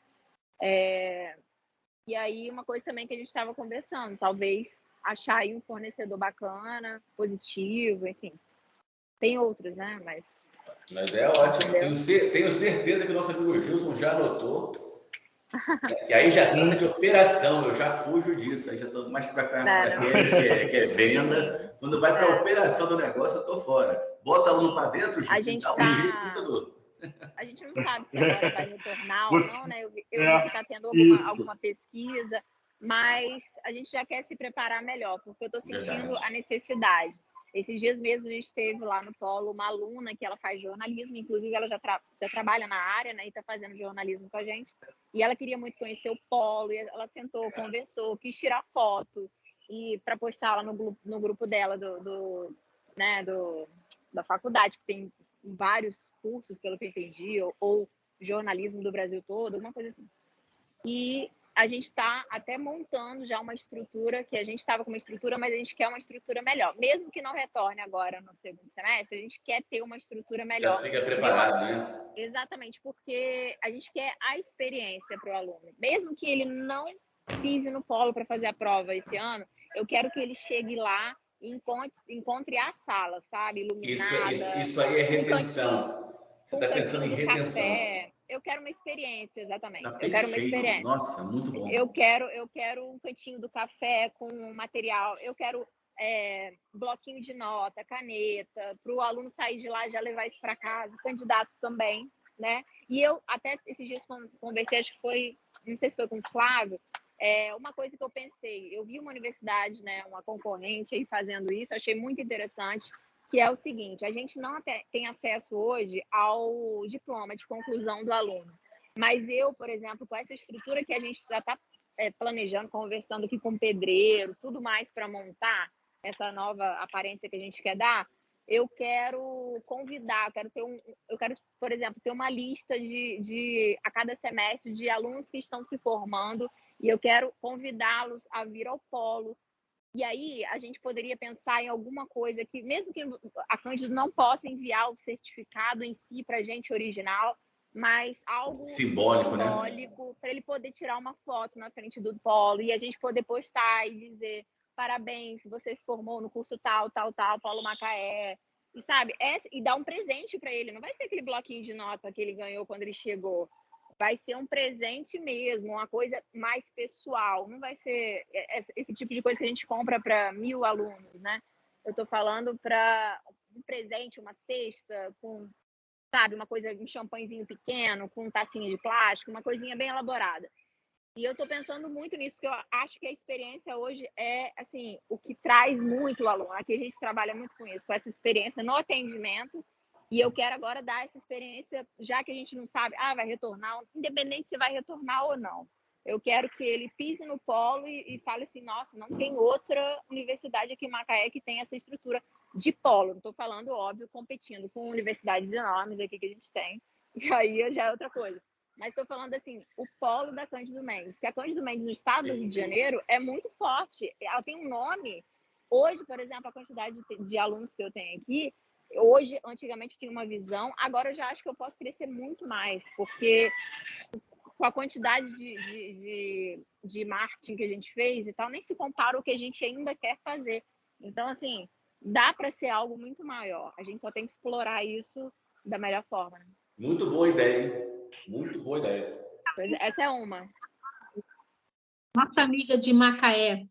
Speaker 2: E aí uma coisa também que a gente estava conversando, talvez achar aí um fornecedor bacana, Positivo, enfim. Tem outros, né? Mas
Speaker 3: Uma ideia ótima.
Speaker 2: entendeu?
Speaker 3: Tenho certeza que o nosso amigo Gilson já anotou. E aí já trata de operação, eu já fujo disso. Aí já estou mais para casa daqueles que é venda. Quando vai para a operação do negócio, eu estou fora. Bota aluno para dentro,
Speaker 2: A
Speaker 3: Gilson, e
Speaker 2: gente
Speaker 3: dá um jeito no computador.
Speaker 2: A gente não sabe se agora vai retornar ou não, né? Eu vi que está tendo
Speaker 1: isso.
Speaker 2: alguma pesquisa, mas a gente já quer se preparar melhor, porque eu estou sentindo
Speaker 3: Verdade.
Speaker 2: a necessidade. Esses dias mesmo a gente teve lá no polo uma aluna que ela faz jornalismo, inclusive ela já trabalha na área, né? E está fazendo jornalismo com a gente. E ela queria muito conhecer o polo, e ela sentou, conversou, quis tirar foto e para postar lá no grupo dela da faculdade, que tem vários cursos, pelo que eu entendi, ou jornalismo do Brasil todo, alguma coisa assim. E a gente está até montando já uma estrutura, que a gente estava com uma estrutura, mas a gente quer uma estrutura melhor. Mesmo que não retorne agora no segundo semestre, a gente quer ter uma estrutura melhor.
Speaker 3: Já fica preparado, né?
Speaker 2: Exatamente, porque a gente quer a experiência para o aluno. Mesmo que ele não pise no polo para fazer a prova esse ano, eu quero que ele chegue lá e encontre a sala, sabe? Iluminada.
Speaker 3: Isso aí é retenção. Você
Speaker 2: Um
Speaker 3: está pensando
Speaker 2: cantinho
Speaker 3: em
Speaker 2: do
Speaker 3: retenção.
Speaker 2: café. Eu quero uma experiência, exatamente.
Speaker 3: Tá
Speaker 2: Eu quero uma
Speaker 3: perfeito.
Speaker 2: experiência.
Speaker 3: Nossa, muito bom.
Speaker 2: Eu quero um cantinho do café com material. Eu quero bloquinho de nota, caneta, para o aluno sair de lá e já levar isso para casa. O candidato também, né? E eu até esses dias conversei, acho que foi, não sei se foi com o Flávio, uma coisa que eu pensei, eu vi uma universidade, né, uma concorrente aí fazendo isso, achei muito interessante, que é o seguinte: a gente não tem acesso hoje ao diploma de conclusão do aluno. Mas eu, por exemplo, com essa estrutura que a gente já está planejando, conversando aqui com o pedreiro, tudo mais para montar essa nova aparência que a gente quer dar, eu quero convidar, eu quero, por exemplo, ter uma lista a cada semestre de alunos que estão se formando e eu quero convidá-los a vir ao polo. E aí a gente poderia pensar em alguma coisa que, mesmo que a Cândido não possa enviar o certificado em si para a gente original, mas algo
Speaker 3: simbólico, né?
Speaker 2: para ele poder tirar uma foto na frente do polo e a gente poder postar e dizer parabéns, você se formou no curso tal, Polo Macaé. E sabe, e dar um presente para ele. Não vai ser aquele bloquinho de nota que ele ganhou quando ele chegou. Vai ser um presente mesmo, uma coisa mais pessoal. Não vai ser esse tipo de coisa que a gente compra para 1000 alunos, né? Eu estou falando para um presente, uma cesta com, sabe, uma coisa, um champanhezinho pequeno, com tacinha de plástico, uma coisinha bem elaborada. E eu estou pensando muito nisso, porque eu acho que a experiência hoje é, assim, o que traz muito o aluno. Aqui a gente trabalha muito com isso, com essa experiência no atendimento. E eu quero agora dar essa experiência, já que a gente não sabe, vai retornar, independente se vai retornar ou não. Eu quero que ele pise no polo e fale assim, nossa, não tem outra universidade aqui em Macaé que tem essa estrutura de polo. Não estou falando, óbvio, competindo com universidades enormes aqui que a gente tem, e aí já é outra coisa. Mas estou falando assim, o polo da Cândido Mendes, porque a Cândido Mendes no estado do Rio de Janeiro é muito forte. Ela tem um nome. Hoje, por exemplo, a quantidade de alunos que eu tenho aqui, hoje, antigamente tinha uma visão, agora eu já acho que eu posso crescer muito mais, porque com a quantidade de marketing que a gente fez e tal, nem se compara o que a gente ainda quer fazer. Então, assim, dá para ser algo muito maior. A gente só tem que explorar isso da melhor forma. Né?
Speaker 3: Muito boa ideia, hein? Muito boa ideia.
Speaker 2: Pois essa é uma.
Speaker 5: Nossa amiga de Macaé, o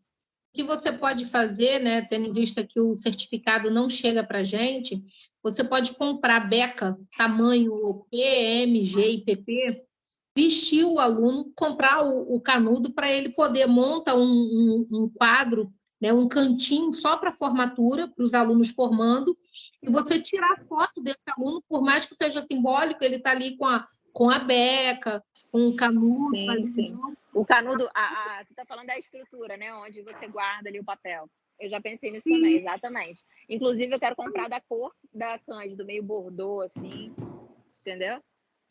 Speaker 5: que você pode fazer, né, tendo em vista que o certificado não chega para a gente, você pode comprar beca, tamanho P, M, G e PP, vestir o aluno, comprar o canudo para ele poder montar um quadro, né, um cantinho só para formatura, para os alunos formando, e você tirar foto desse aluno, por mais que seja simbólico, ele está ali com a beca, com o canudo.
Speaker 2: Sim, sim. O canudo, você está falando da estrutura, né? Onde você guarda ali o papel. Eu já pensei nisso também, exatamente. Inclusive, eu quero comprar da cor da Cândido, meio bordô, assim, entendeu?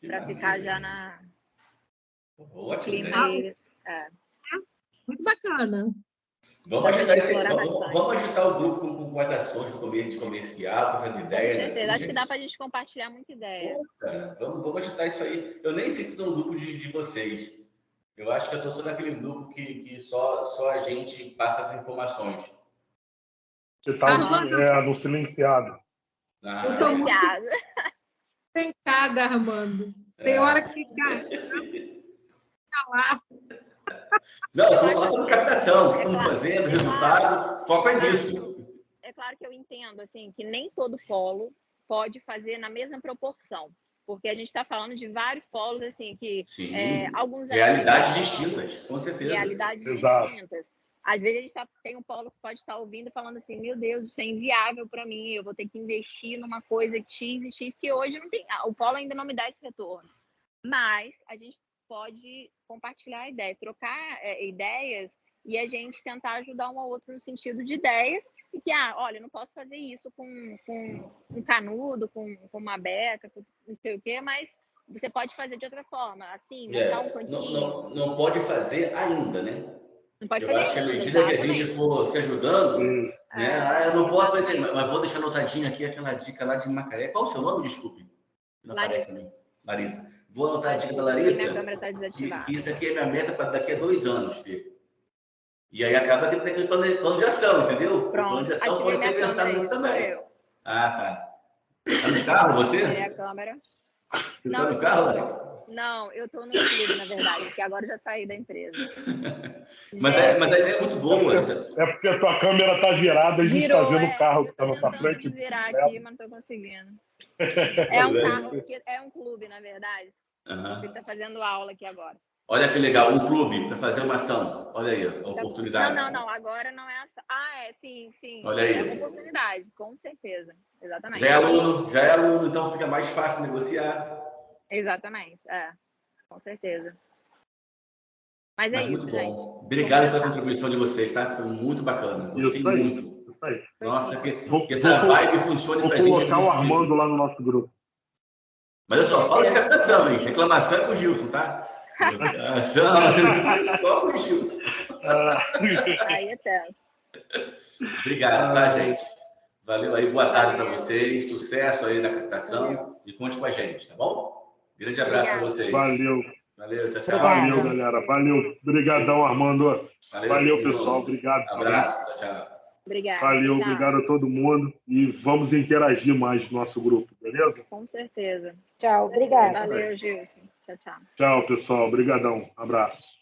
Speaker 2: Para ficar já na...
Speaker 3: Ótimo,
Speaker 2: clima
Speaker 3: né?
Speaker 2: aí.
Speaker 5: Muito bacana.
Speaker 3: Vamos agitar o grupo com as ações do comércio comercial, com as ideias.
Speaker 2: Com certeza,
Speaker 3: assim,
Speaker 2: acho
Speaker 3: gente.
Speaker 2: que dá para a gente compartilhar muita ideia.
Speaker 3: Cara, vamos agitar isso aí. Eu nem sei se estou no grupo de vocês. Eu acho que eu estou só naquele grupo que só a gente passa as informações.
Speaker 1: Você está no silenciado.
Speaker 5: Eu sou muito tentada, Armando. Tem hora que fica lá.
Speaker 3: Não, eu vou falar sobre captação, o que estamos fazendo, resultado, foco é nisso.
Speaker 2: É claro que eu entendo, assim, que nem todo polo pode fazer na mesma proporção, porque a gente está falando de vários polos, assim, que alguns...
Speaker 3: Realidades distintas, com certeza.
Speaker 2: Realidades distintas. Às vezes a gente tem um polo que pode estar ouvindo falando assim, meu Deus, isso é inviável para mim, eu vou ter que investir numa coisa X e X, que hoje não tem, o polo ainda não me dá esse retorno. Mas a gente pode compartilhar a ideia, trocar ideias e a gente tentar ajudar um ao outro no sentido de ideias e que, olha, eu não posso fazer isso com um canudo, com uma beca, com não sei o quê, mas você pode fazer de outra forma, assim, montar um cantinho.
Speaker 3: Não pode fazer ainda, né?
Speaker 2: Não pode
Speaker 3: eu
Speaker 2: fazer
Speaker 3: acho que à
Speaker 2: ainda,
Speaker 3: medida que a gente for se ajudando, né? Eu não posso fazer, mas vou deixar anotadinho aqui aquela dica lá de Macaé. Qual o seu nome, desculpe? Não aparece a mim. Larissa. Vou anotar a dica da Larissa.
Speaker 2: Minha câmera está desativada.
Speaker 3: Que isso aqui é minha meta para daqui a 2 anos ter. E aí acaba que tem aquele plano de ação, entendeu?
Speaker 2: Pronto.
Speaker 3: O plano de ação pode ser pensado nisso também. Tá. Tá no carro você?
Speaker 2: Tirei a câmera.
Speaker 3: Você tá no carro, Larissa?
Speaker 2: Não, eu tô no clube, na verdade, porque agora eu já saí da empresa.
Speaker 3: mas a ideia é muito boa.
Speaker 1: É porque a tua câmera tá virada e a gente tá vendo o carro que tá na tua frente.
Speaker 2: Eu tô virar aqui, mas não tô conseguindo. É um carro, é um clube, na verdade. Ele tá fazendo aula aqui agora.
Speaker 3: Olha que legal, um clube para fazer uma ação. Olha aí, a oportunidade.
Speaker 2: Não, agora não é ação. Sim.
Speaker 3: Olha aí.
Speaker 2: É uma oportunidade, com certeza. Exatamente.
Speaker 3: Já é aluno, então fica mais fácil negociar.
Speaker 2: Exatamente, com certeza. Mas é
Speaker 3: muito
Speaker 2: isso,
Speaker 3: bom.
Speaker 2: gente.
Speaker 3: Obrigado pela contribuição de vocês, tá? Foi muito bacana. Gostei muito.
Speaker 1: Isso aí.
Speaker 3: Nossa, que essa vibe funcione pra gente.
Speaker 1: Vou colocar o Armando lá no nosso grupo.
Speaker 3: Mas eu só falo de captação, hein? Reclamação é com o Gilson, tá? Só com o Gilson.
Speaker 2: Aí é tanto.
Speaker 3: Obrigado, tá, gente? Valeu aí, boa tarde para vocês. Sucesso aí na captação e conte com a gente, tá bom? Grande abraço para
Speaker 2: Obrigada.
Speaker 3: vocês.
Speaker 1: Valeu.
Speaker 3: Valeu, tchau, tchau.
Speaker 7: Obrigada.
Speaker 1: Valeu, galera. Valeu. Obrigadão, Armando. Valeu, pessoal. Obrigado.
Speaker 3: Abraço, tchau, tchau.
Speaker 2: Obrigada.
Speaker 1: Valeu,
Speaker 2: Tchau, tchau.
Speaker 1: obrigado a todo mundo. E vamos interagir mais no nosso grupo, beleza?
Speaker 2: Com certeza.
Speaker 8: Tchau, obrigada.
Speaker 2: Valeu, Gilson. Tchau, tchau.
Speaker 1: Tchau, pessoal. Obrigadão. Abraço.